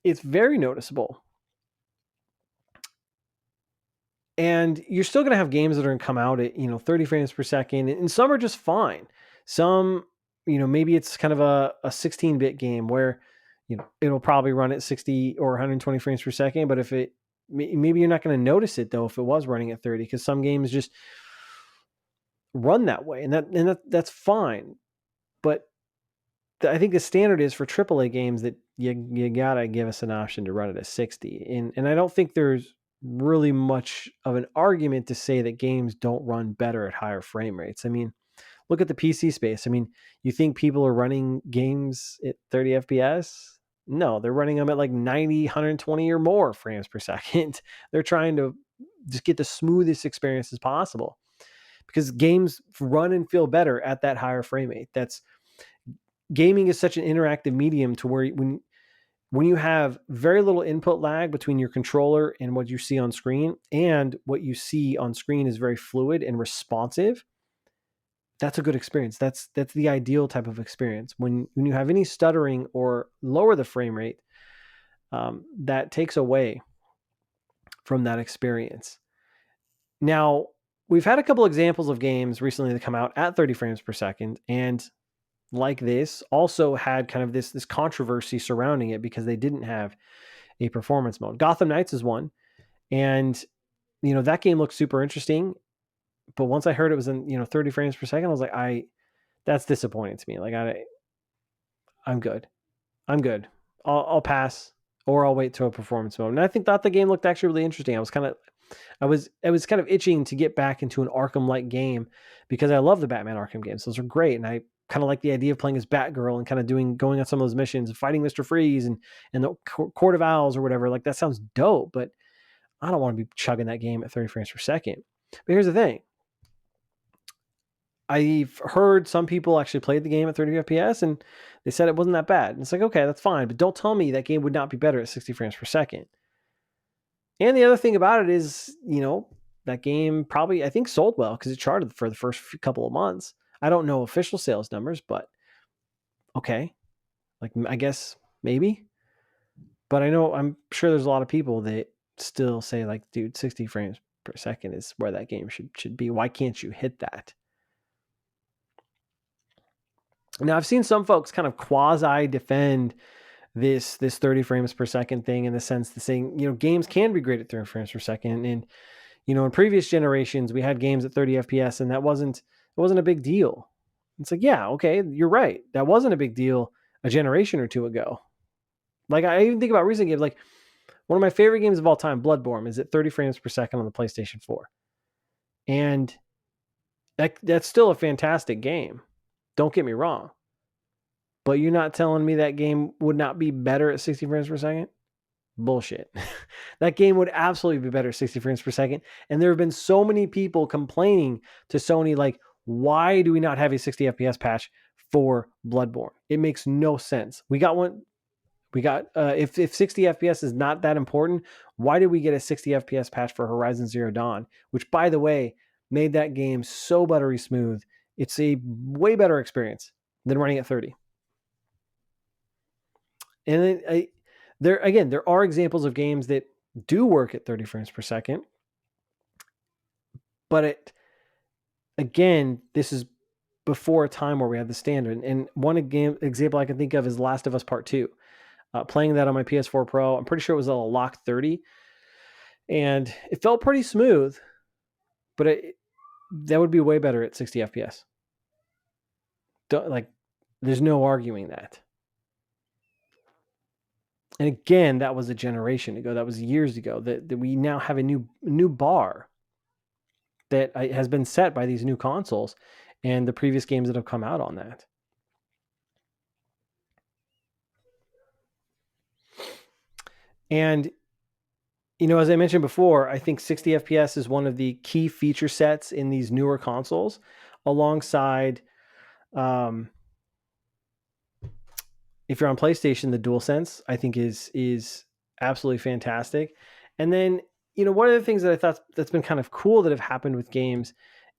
very noticeable. And you're still going to have games that are going to come out at 30 frames per second, and some are just fine. Some, maybe it's kind of a 16-bit game where it'll probably run at 60 or 120 frames per second. But maybe you're not going to notice it though if it was running at 30, because some games just run that way, and that's fine. But I think the standard is for AAA games that you gotta give us an option to run it at 60, and I don't think there's really much of an argument to say that games don't run better at higher frame rates. I mean, look at the PC space. I mean, you think people are running games at 30 FPS? No, they're running them at like 90, 120 or more frames per second. They're trying to just get the smoothest experience as possible, because games run and feel better at that higher frame rate. Gaming is such an interactive medium to where when you have very little input lag between your controller and what you see on screen, and what you see on screen is very fluid and responsive, that's a good experience. That's the ideal type of experience. When you have any stuttering or lower the frame rate, that takes away from that experience. Now, we've had a couple examples of games recently that come out at 30 frames per second, and like this also had kind of this controversy surrounding it because they didn't have a performance mode. Gotham Knights is one, and that game looked super interesting, but once I heard it was in 30 frames per second, I was like, that's disappointing to me. Like I'm good. I'll pass, or I'll wait till a performance mode. And I thought the game looked actually really interesting. I was kind of itching to get back into an Arkham-like game because I love the Batman Arkham games. Those are great, and I kind of like the idea of playing as Batgirl and kind of going on some of those missions and fighting Mr. Freeze and the Court of Owls or whatever. Like, that sounds dope, but I don't want to be chugging that game at 30 frames per second. But here's the thing. I've heard some people actually played the game at 30 FPS and they said it wasn't that bad. And it's like, okay, that's fine, but don't tell me that game would not be better at 60 frames per second. And the other thing about it is, that game probably, I think, sold well because it charted for the first couple of months. I don't know official sales numbers, but okay. Like, I guess maybe. But I'm sure there's a lot of people that still say, like, dude, 60 frames per second is where that game should be. Why can't you hit that? Now, I've seen some folks kind of quasi defend this 30 frames per second thing, in the sense that saying, games can be great at 30 frames per second. And, in previous generations, we had games at 30 FPS and it wasn't a big deal. It's like, yeah, okay, you're right. That wasn't a big deal a generation or two ago. Like, I even think about recent games, like one of my favorite games of all time, Bloodborne, is at 30 frames per second on the PlayStation 4. And that's still a fantastic game. Don't get me wrong. But you're not telling me that game would not be better at 60 frames per second? Bullshit. That game would absolutely be better at 60 frames per second. And there have been so many people complaining to Sony, like, why do we not have a 60 FPS patch for Bloodborne? It makes no sense. We got one. If 60 FPS is not that important, why did we get a 60 FPS patch for Horizon Zero Dawn, which, by the way, made that game so buttery smooth? It's a way better experience than running at 30. And then there are examples of games that do work at 30 frames per second. But this is before a time where we had the standard. And one example I can think of is Last of Us Part 2. Playing that on my PS4 Pro, I'm pretty sure it was a lock 30. And it felt pretty smooth, but that would be way better at 60 FPS. There's no arguing that. And again, that was a generation ago. That was years ago. That we now have a new bar that has been set by these new consoles and the previous games that have come out on that. And, as I mentioned before, I think 60 FPS is one of the key feature sets in these newer consoles, alongside, if you're on PlayStation, the DualSense, I think is absolutely fantastic. And then, one of the things that I thought that's been kind of cool that have happened with games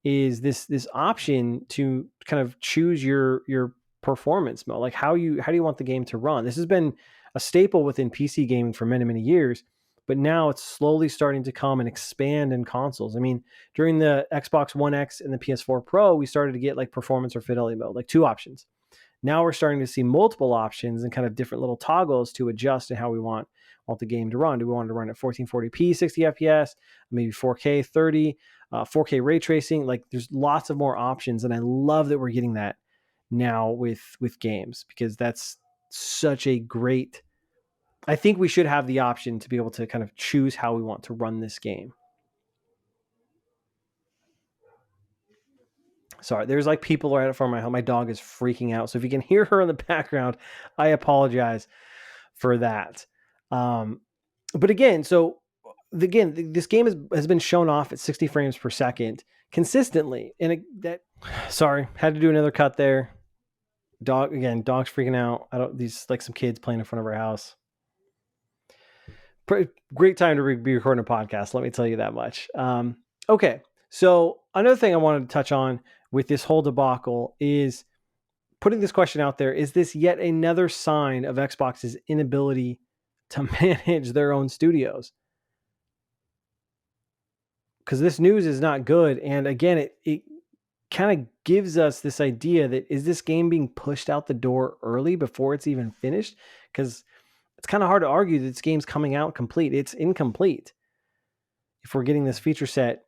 is this option to kind of choose your performance mode, like how do you want the game to run. This has been a staple within PC gaming for many, many years, but now it's slowly starting to come and expand in consoles. I mean, during the Xbox One X and the PS4 Pro, we started to get like performance or fidelity mode, like two options. Now we're starting to see multiple options and kind of different little toggles to adjust to how we want the game to run. Do we want to run at 1440p, 60 FPS, maybe 4K, 30, 4K ray tracing? Like there's lots of more options. And I love that we're getting that now with games, because that's such a great, I think we should have the option to be able to kind of choose how we want to run this game. Sorry, there's like people right from my home. My dog is freaking out. So if you can hear her in the background, I apologize for that. But again, this game has been shown off at 60 frames per second consistently. And sorry, had to do another cut there. Dog's freaking out. These like some kids playing in front of our house. Great time to be recording a podcast. Let me tell you that much. Okay. So another thing I wanted to touch on with this whole debacle is putting this question out there. Is this yet another sign of Xbox's inability to manage their own studios? Because this news is not good. And again, it kind of gives us this idea that, is this game being pushed out the door early before it's even finished? Because it's kind of hard to argue that this game's coming out complete. It's incomplete. If we're getting this feature set,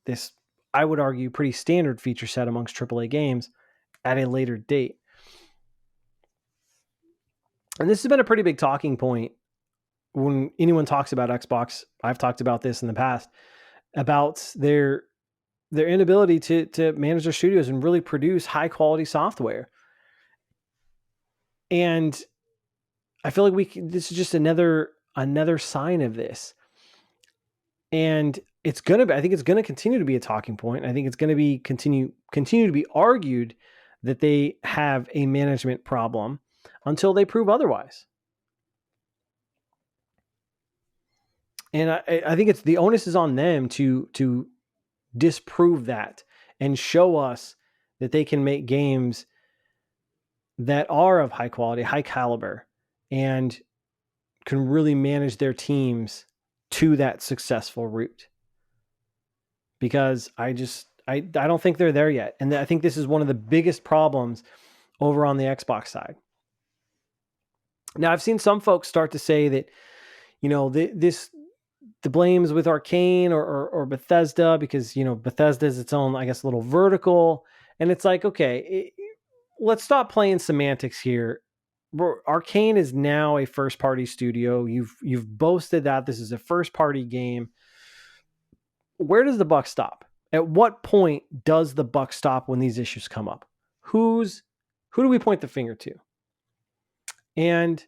this, I would argue, pretty standard feature set amongst AAA games at a later date. And this has been a pretty big talking point when anyone talks about Xbox. I've talked about this in the past, about their inability to manage their studios and really produce high quality software. And I feel like this is just another sign of this. And I think it's going to continue to be a talking point. I think it's going to be continue to be argued that they have a management problem until they prove otherwise. And I think it's, the onus is on them to disprove that and show us that they can make games that are of high quality, high caliber, and can really manage their teams to that successful route. Because I don't think they're there yet. And I think this is one of the biggest problems over on the Xbox side. Now, I've seen some folks start to say that, the blames with Arcane or Bethesda, because, Bethesda is its own, I guess, little vertical. And it's like, okay, let's stop playing semantics here. Arcane is now a first party studio. You've boasted that this is a first party game. Where does the buck stop? At what point does the buck stop when these issues come up? Who do we point the finger to? And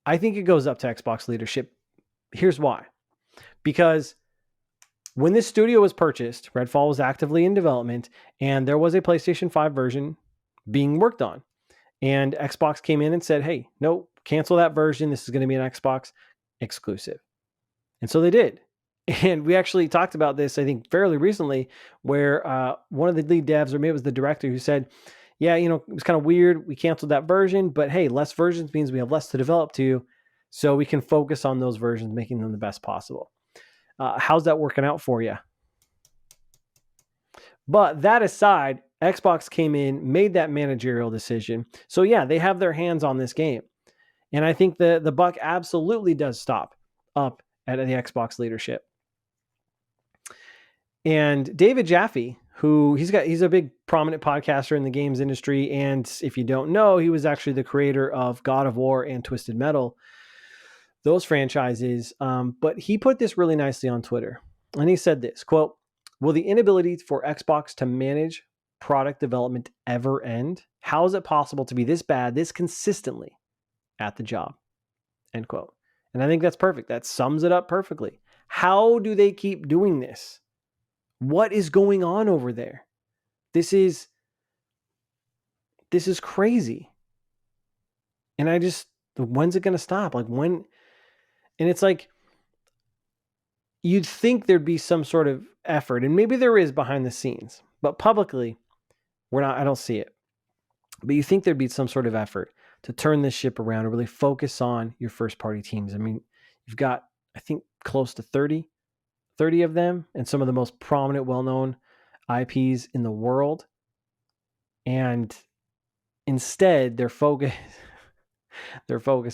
I think it goes up to Xbox leadership. Here's why. Because when this studio was purchased, Redfall was actively in development, and there was a PlayStation 5 version being worked on. And Xbox came in and said, hey, no, cancel that version. This is going to be an Xbox exclusive. And so they did. And we actually talked about this, I think, fairly recently, where one of the lead devs, or maybe it was the director, who said, yeah, it was kind of weird. We canceled that version, but hey, less versions means we have less to develop to, so we can focus on those versions, making them the best possible. How's that working out for you? But that aside, Xbox came in, made that managerial decision. So yeah, they have their hands on this game. And I think the buck absolutely does stop up at the Xbox leadership. And David Jaffe, who he's a big prominent podcaster in the games industry. And if you don't know, he was actually the creator of God of War and Twisted Metal, those franchises. But he put this really nicely on Twitter. And he said this, quote, will the inability for Xbox to manage product development ever end? How is it possible to be this bad, this consistently at the job? End quote. And I think that's perfect. That sums it up perfectly. How do they keep doing this? What is going on over there? This is crazy. And when's it going to stop? Like when? And it's like, you'd think there'd be some sort of effort, and maybe there is behind the scenes, but publicly, I don't see it. But you think there'd be some sort of effort to turn this ship around and really focus on your first party teams. I mean, you've got, I think, close to 30 of them, and some of the most prominent, well-known IPs in the world. And Instead, their focus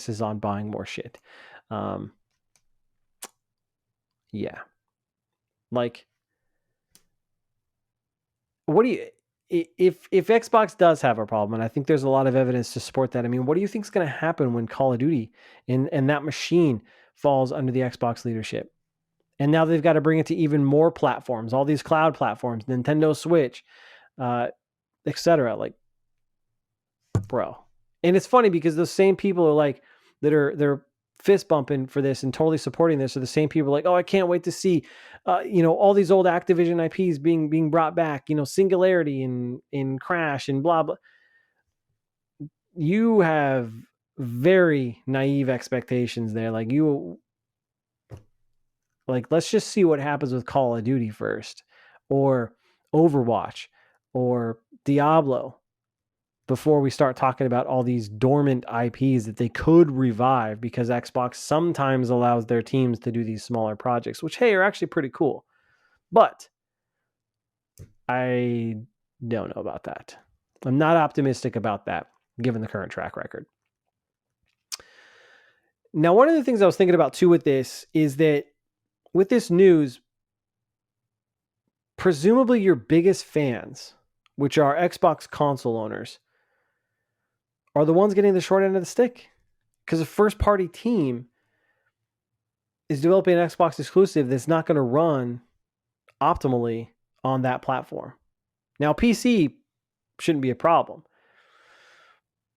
is on buying more shit. Yeah. Like, what do you, if Xbox does have a problem, and I think there's a lot of evidence to support that, I mean, what do you think is going to happen when Call of Duty and that machine falls under the Xbox leadership? And now they've got to bring it to even more platforms, all these cloud platforms, Nintendo Switch, etc. Like, bro. And it's funny because those same people are like, they're fist bumping for this and totally supporting this are the same people like, oh, I can't wait to see, all these old Activision IPs being brought back, Singularity and in Crash and blah, blah. You have very naive expectations there. Like let's just see what happens with Call of Duty first, or Overwatch, or Diablo, before we start talking about all these dormant IPs that they could revive, because Xbox sometimes allows their teams to do these smaller projects, which, hey, are actually pretty cool. But I don't know about that. I'm not optimistic about that, given the current track record. Now, one of the things I was thinking about too with this is that with this news, presumably your biggest fans, which are Xbox console owners, are the ones getting the short end of the stick. Because a first-party team is developing an Xbox exclusive that's not going to run optimally on that platform. Now, PC shouldn't be a problem.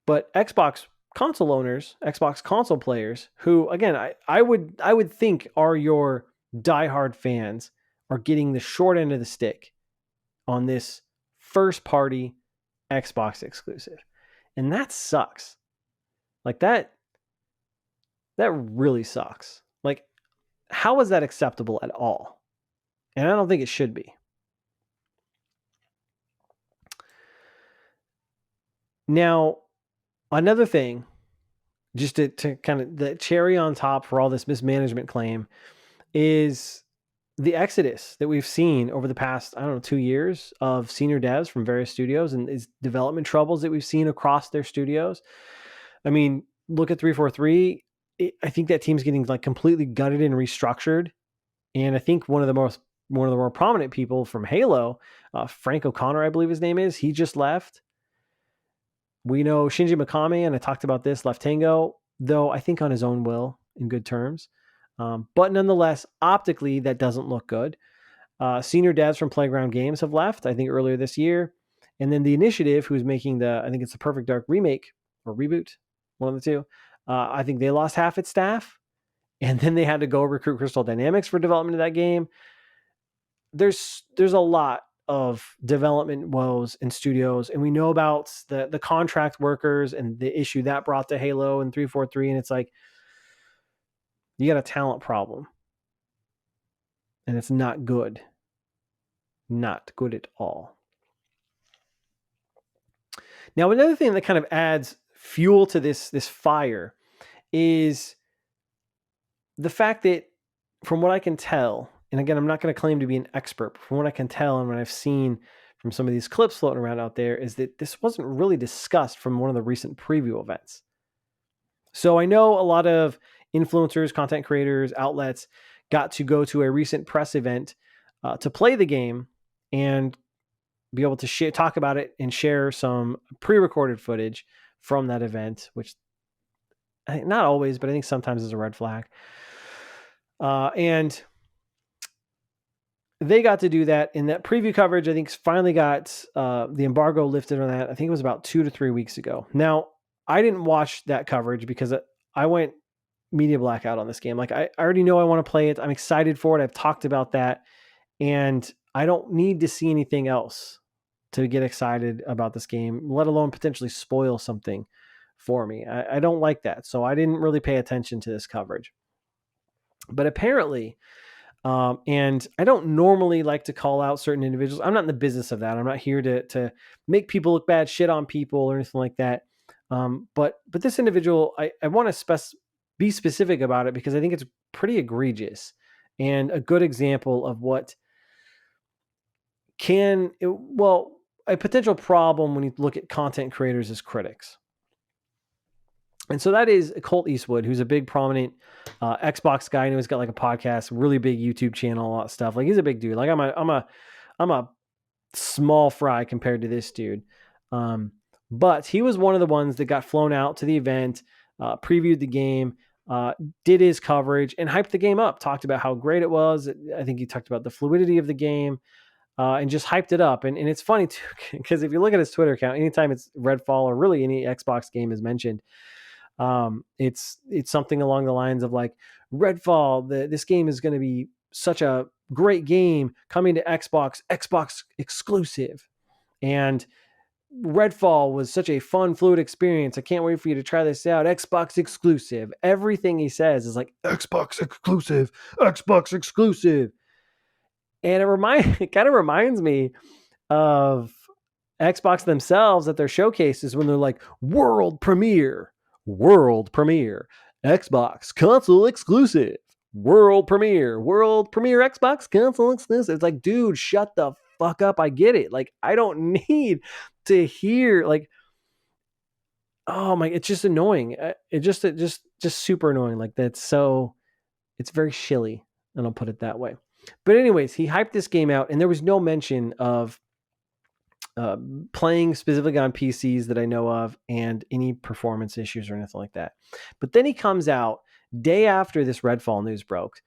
But Xbox console owners, Xbox console players, who, again, I would think are your diehard fans, are getting the short end of the stick on this first-party Xbox exclusive. And that sucks. Like, that really sucks. Like, how is that acceptable at all? And I don't think it should be. Now, another thing, just to kind of the cherry on top for all this mismanagement claim, is the exodus that we've seen over the past, 2 years of senior devs from various studios, and is development troubles that we've seen across their studios. I mean, look at 343. I think that team's getting like completely gutted and restructured. And I think one of the more prominent people from Halo, Frank O'Connor, I believe his name is, he just left. We know Shinji Mikami, and I talked about this, left Tango, though I think on his own will, in good terms. But nonetheless, optically, that doesn't look good. Senior devs from Playground Games have left, I think, earlier this year. And then the Initiative, who's making I think it's the Perfect Dark remake or reboot, one of the two. I think they lost half its staff. And then they had to go recruit Crystal Dynamics for development of that game. There's a lot of development woes in studios, and we know about the contract workers and the issue that brought to Halo and 343, and it's like, you got a talent problem, and it's not good. Not good at all. Now, another thing that kind of adds fuel to this fire is the fact that, from what I can tell, and again, I'm not going to claim to be an expert, but from what I can tell and what I've seen from some of these clips floating around out there, is that this wasn't really discussed from one of the recent preview events. So I know a lot of influencers, content creators, outlets got to go to a recent press event to play the game and be able to talk about it and share some pre-recorded footage from that event, which not always, but I think sometimes is a red flag. And they got to do that in that preview coverage. I think finally got the embargo lifted on that. I think it was about 2 to 3 weeks ago. Now, I didn't watch that coverage because I went media blackout on this game. Like, I already know I want to play it. I'm excited for it. I've talked about that. And I don't need to see anything else to get excited about this game, let alone potentially spoil something for me. I don't like that. So I didn't really pay attention to this coverage. But apparently, and I don't normally like to call out certain individuals. I'm not in the business of that. I'm not here to make people look bad, shit on people or anything like that. But this individual, I want to be specific about it because I think it's pretty egregious and a good example of what a potential problem when you look at content creators as critics. And so that is Colt Eastwood, who's a big prominent Xbox guy. I know he's got like a podcast, really big YouTube channel, all that stuff. Like he's a big dude. Like I'm a small fry compared to this dude. But he was one of the ones that got flown out to the event, previewed the game, did his coverage, and hyped the game up. Talked about how great it was. I think he talked about the fluidity of the game, and just hyped it up. And it's funny too, because if you look at his Twitter account, anytime it's Redfall or really any Xbox game is mentioned, it's something along the lines of like, Redfall, this game is going to be such a great game coming to Xbox exclusive. And Redfall was such a fun, fluid experience. I can't wait for you to try this out. Xbox exclusive. Everything he says is like Xbox exclusive, Xbox exclusive. And it kind of reminds me of Xbox themselves at their showcases when they're like world premiere, Xbox console exclusive, world premiere Xbox console exclusive. It's like, dude, shut the fuck up. I get it. Like, I don't need to hear like, oh my, it's just annoying. It just super annoying. Like that's so, it's very shilly, and I'll put it that way. But anyways, he hyped this game out, and there was no mention of playing specifically on PCs that I know of and any performance issues or anything like that. But then he comes out day after this Redfall news broke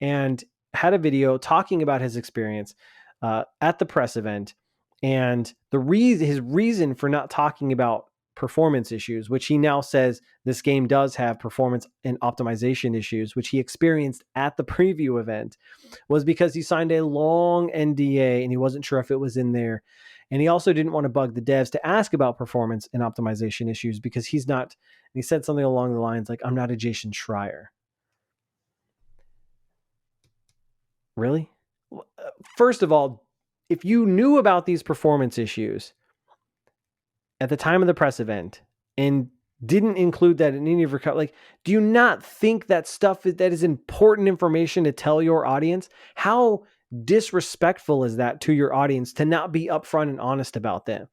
and had a video talking about his experience at the press event and his reason for not talking about performance issues, which he now says this game does have performance and optimization issues, which he experienced at the preview event, was because he signed a long NDA and he wasn't sure if it was in there. And he also didn't want to bug the devs to ask about performance and optimization issues because he's not, he said something along the lines like, I'm not a Jason Schreier. Really? First of all, if you knew about these performance issues at the time of the press event and didn't include that in any of your, like, do you not think that stuff that is important information to tell your audience? How disrespectful is that to your audience to not be upfront and honest about them?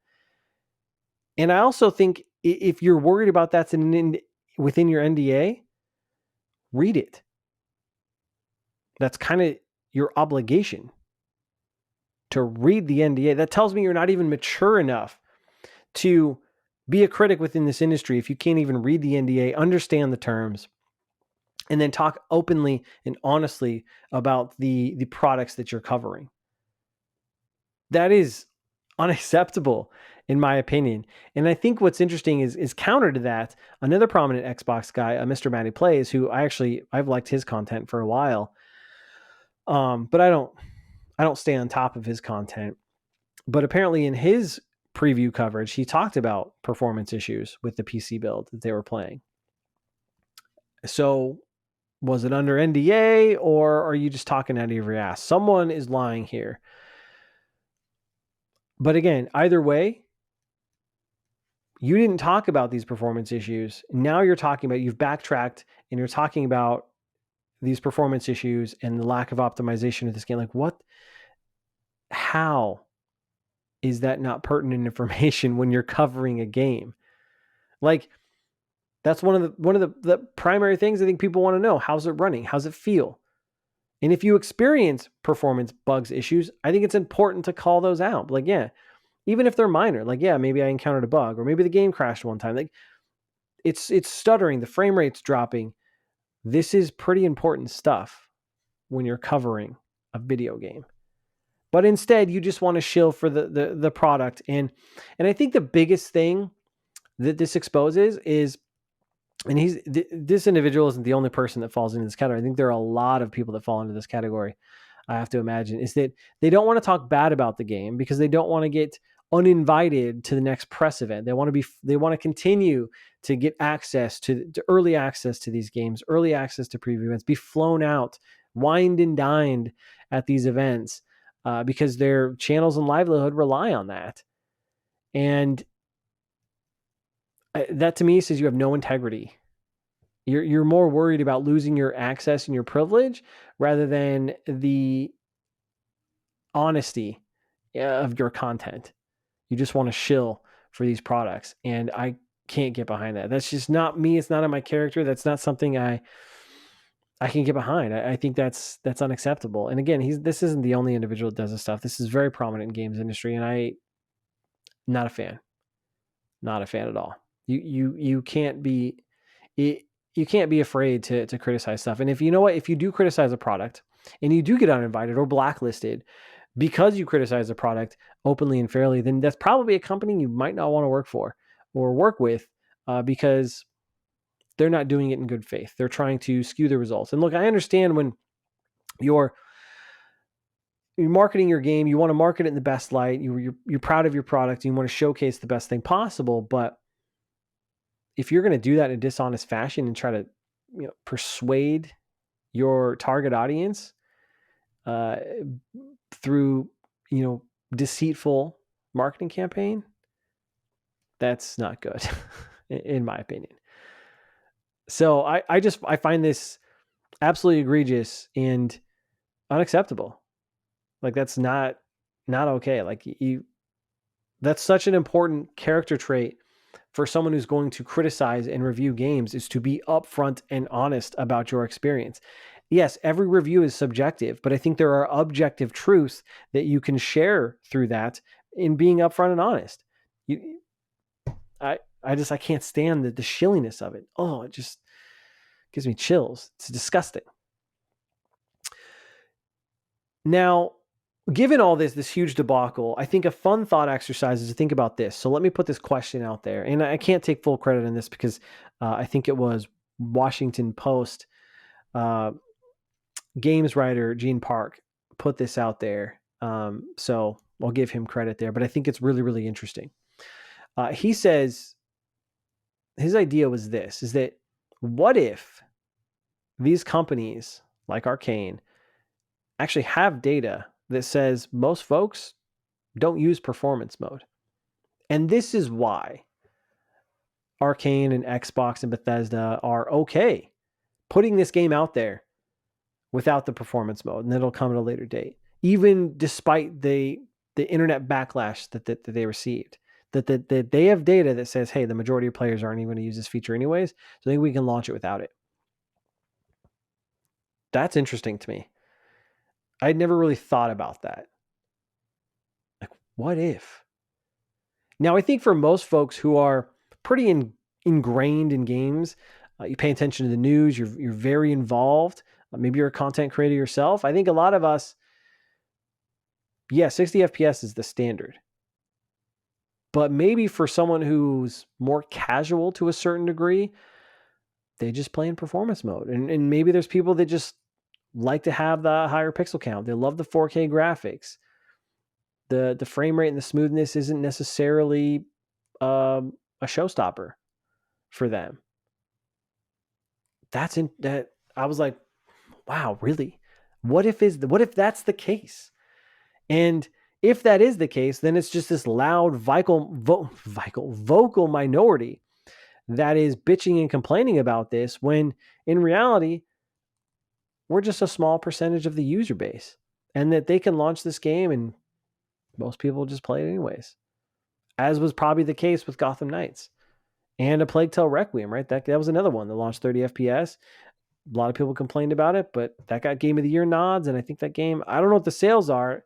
And I also think if you're worried about that's within your NDA, read it. That's kind of your obligation to read the NDA. That tells me you're not even mature enough to be a critic within this industry if you can't even read the NDA, understand the terms, and then talk openly and honestly about the products that you're covering. That is unacceptable, in my opinion. And I think what's interesting is counter to that, another prominent Xbox guy, Mr. Matty Plays, who I've liked his content for a while. But I don't stay on top of his content. But apparently in his preview coverage, he talked about performance issues with the PC build that they were playing. So was it under NDA or are you just talking out of your ass? Someone is lying here. But again, either way, you didn't talk about these performance issues. Now you've backtracked and you're talking about these performance issues and the lack of optimization of this game. Like what? How is that not pertinent information when you're covering a game? Like that's one of the primary things I think people want to know. How's it running? How's it feel? And if you experience performance bugs, issues, I think it's important to call those out. Like, yeah, even if they're minor, like, yeah, maybe I encountered a bug or maybe the game crashed one time. Like it's stuttering, the frame rate's dropping. This is pretty important stuff when you're covering a video game. But instead, you just want to shill for the product. And I think the biggest thing that this exposes is, and this individual isn't the only person that falls into this category. I think there are a lot of people that fall into this category, I have to imagine, is that they don't want to talk bad about the game because they don't want to get uninvited to the next press event. They want to continue to get access to early access to these games, early access to preview events, be flown out, wined and dined at these events. Because their channels and livelihood rely on that. And that to me says you have no integrity. You're more worried about losing your access and your privilege rather than the honesty of your content. You just want to shill for these products. And I can't get behind that. That's just not me. It's not in my character. That's not something I can get behind. I think that's unacceptable. And again, this isn't the only individual that does this stuff. This is very prominent in games industry, and not a fan. Not a fan at all. You can't be you can't be afraid to criticize stuff. And if you do criticize a product and you do get uninvited or blacklisted because you criticize a product openly and fairly, then that's probably a company you might not want to work for or work with, because they're not doing it in good faith. They're trying to skew the results. And look, I understand when you're marketing your game, you want to market it in the best light. You're proud of your product. You want to showcase the best thing possible. But if you're going to do that in a dishonest fashion and try to, persuade your target audience through, deceitful marketing campaign, that's not good, in my opinion. So I find this absolutely egregious and unacceptable. Like, that's not okay. Like, that's such an important character trait for someone who's going to criticize and review games, is to be upfront and honest about your experience. Yes, every review is subjective, but I think there are objective truths that you can share through that in being upfront and honest. I can't stand the shilliness of it. Oh, it just gives me chills. It's disgusting. Now, given all this huge debacle, I think a fun thought exercise is to think about this. So let me put this question out there. And I can't take full credit in this because I think it was Washington Post games writer Gene Park put this out there. So I'll give him credit there. But I think it's really, really interesting. He says his idea was this, is that what if these companies like Arcane actually have data that says most folks don't use performance mode. And this is why Arcane and Xbox and Bethesda are okay putting this game out there without the performance mode, and it'll come at a later date, even despite the internet backlash that they received. That they have data that says, hey, the majority of players aren't even going to use this feature anyways, so I think we can launch it without it. That's interesting to me. I'd never really thought about that. Like, what if? Now, I think for most folks who are pretty ingrained in games, you pay attention to the news, you're very involved, maybe you're a content creator yourself. I think a lot of us, 60 FPS is the standard. But maybe for someone who's more casual to a certain degree, they just play in performance mode. And maybe there's people that just like to have the higher pixel count. They love the 4K graphics. The frame rate and the smoothness isn't necessarily a showstopper for them. That I was like, wow, really? What if that's the case? And if that is the case, then it's just this loud vocal minority that is bitching and complaining about this, when in reality, we're just a small percentage of the user base, and that they can launch this game and most people just play it anyways, as was probably the case with Gotham Knights and A Plague Tale Requiem, right? That was another one that launched 30 FPS. A lot of people complained about it, but that got Game of the Year nods, and I think that game, I don't know what the sales are,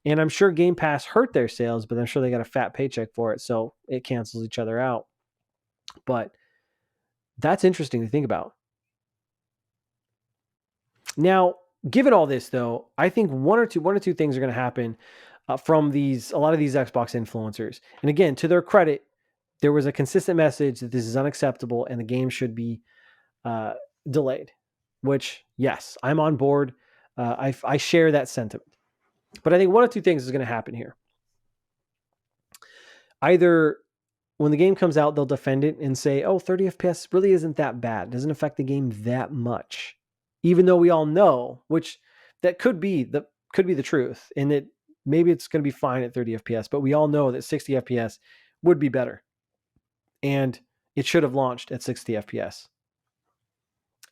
and I'm sure Game Pass hurt their sales, but I'm sure they got a fat paycheck for it, so it cancels each other out. But that's interesting to think about. Now, given all this, though, I think one or two things are going to happen from a lot of these Xbox influencers. And again, to their credit, there was a consistent message that this is unacceptable and the game should be delayed. Which, yes, I'm on board. I share that sentiment. But I think one or two things is going to happen here. Either when the game comes out, they'll defend it and say, oh, 30 FPS really isn't that bad. It doesn't affect the game that much. Even though we all know, which that could be the truth, and that maybe it's going to be fine at 30 FPS, but we all know that 60 FPS would be better. And it should have launched at 60 FPS.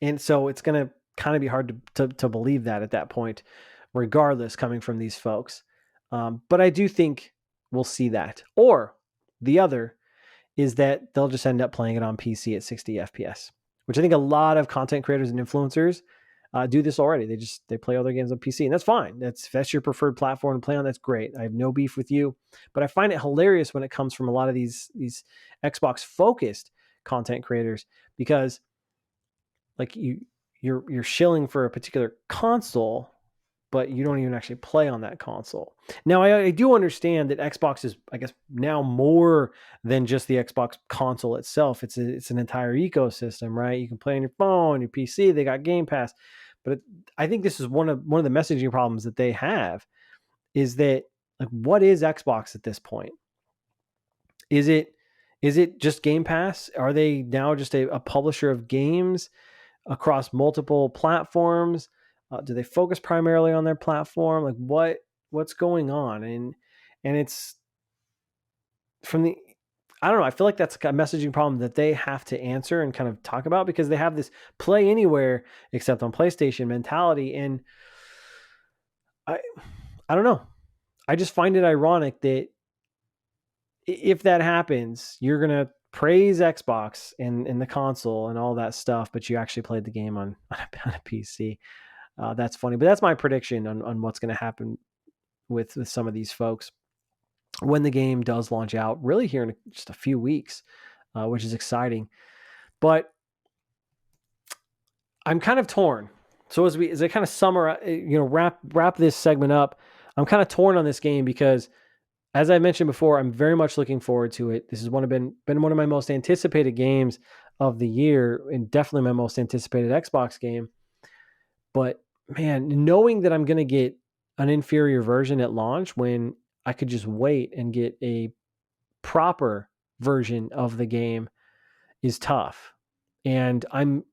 And so it's going to kind of be hard to believe that at that point, regardless, coming from these folks. But I do think we'll see that. Or the other is that they'll just end up playing it on PC at 60 FPS, which I think a lot of content creators and influencers do this already. They play all their games on PC, and that's fine. That's your preferred platform to play on. That's great. I have no beef with you, but I find it hilarious when it comes from a lot of these Xbox focused content creators, because like you're shilling for a particular console, but you don't even actually play on that console. Now, I do understand that Xbox is, I guess, now more than just the Xbox console itself. It's an entire ecosystem, right? You can play on your phone, your PC. They got Game Pass, but I think this is one of the messaging problems that they have, is that, like, what is Xbox at this point? Is it just Game Pass? Are they now just a publisher of games across multiple platforms? Do they focus primarily on their platform? Like, what's going on? And it's from the, I don't know. I feel like that's a messaging problem that they have to answer and kind of talk about, because they have this play anywhere except on PlayStation mentality. And I don't know. I just find it ironic that if that happens, you're going to praise Xbox and the console and all that stuff, but you actually played the game on a PC. That's funny, but that's my prediction on what's going to happen with some of these folks when the game does launch out, really here in just a few weeks, which is exciting. But I'm kind of torn. So as I kind of summarize, wrap this segment up, I'm kind of torn on this game because, as I mentioned before, I'm very much looking forward to it. This has been one of my most anticipated games of the year, and definitely my most anticipated Xbox game. But man, knowing that I'm going to get an inferior version at launch when I could just wait and get a proper version of the game is tough. And I'm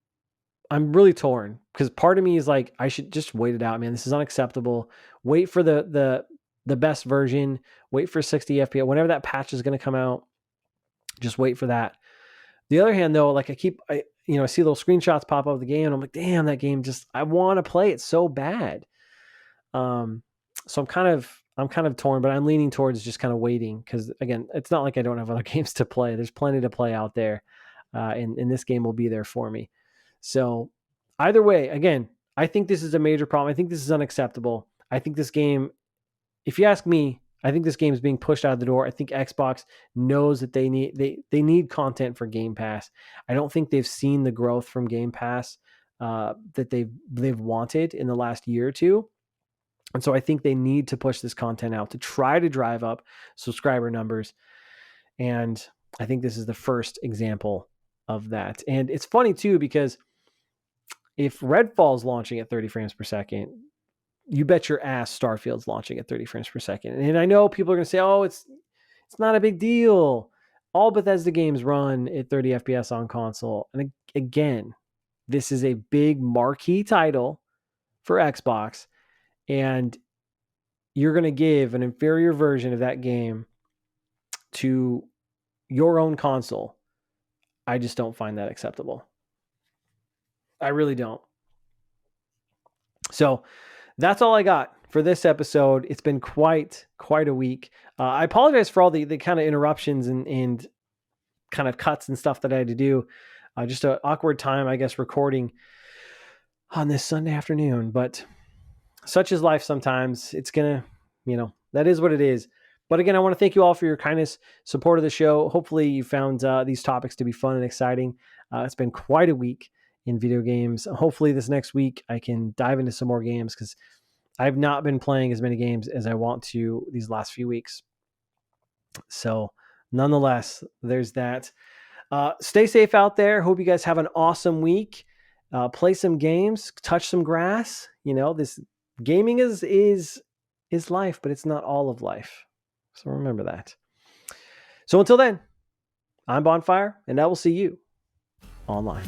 really torn, because part of me is like, I should just wait it out, man. This is unacceptable. Wait for the best version. Wait for 60 FPS. Whenever that patch is going to come out, just wait for that. The other hand, though, like I see little screenshots pop up of the game, and I'm like, damn, that game I want to play it so bad. So I'm kind of torn, but I'm leaning towards just kind of waiting, because again, it's not like I don't have other games to play. There's plenty to play out there, and this game will be there for me. So either way, again, I think this is a major problem. I think this is unacceptable. I think this game, if you ask me, I think this game is being pushed out of the door. I think Xbox knows that they need content for Game Pass. I don't think they've seen the growth from Game Pass that they've wanted in the last year or two. And so I think they need to push this content out to try to drive up subscriber numbers. And I think this is the first example of that. And it's funny too, because if Redfall is launching at 30 frames per second, you bet your ass Starfield's launching at 30 frames per second. And I know people are going to say, oh, it's not a big deal. All Bethesda games run at 30 FPS on console. And again, this is a big marquee title for Xbox, and you're going to give an inferior version of that game to your own console. I just don't find that acceptable. I really don't. So that's all I got for this episode. It's been quite a week. I apologize for all the kind of interruptions and kind of cuts and stuff that I had to do. Just an awkward time, I guess, recording on this Sunday afternoon. But such is life sometimes. It's going to, that is what it is. But again, I want to thank you all for your kindness, support of the show. Hopefully you found these topics to be fun and exciting. It's been quite a week in video games. Hopefully this next week I can dive into some more games, because I've not been playing as many games as I want to these last few weeks. So nonetheless, there's that. Stay safe out there. Hope you guys have an awesome week. Play some games, touch some grass. This gaming is life, but it's not all of life. So remember that. So until then, I'm Bonfire, and I will see you online.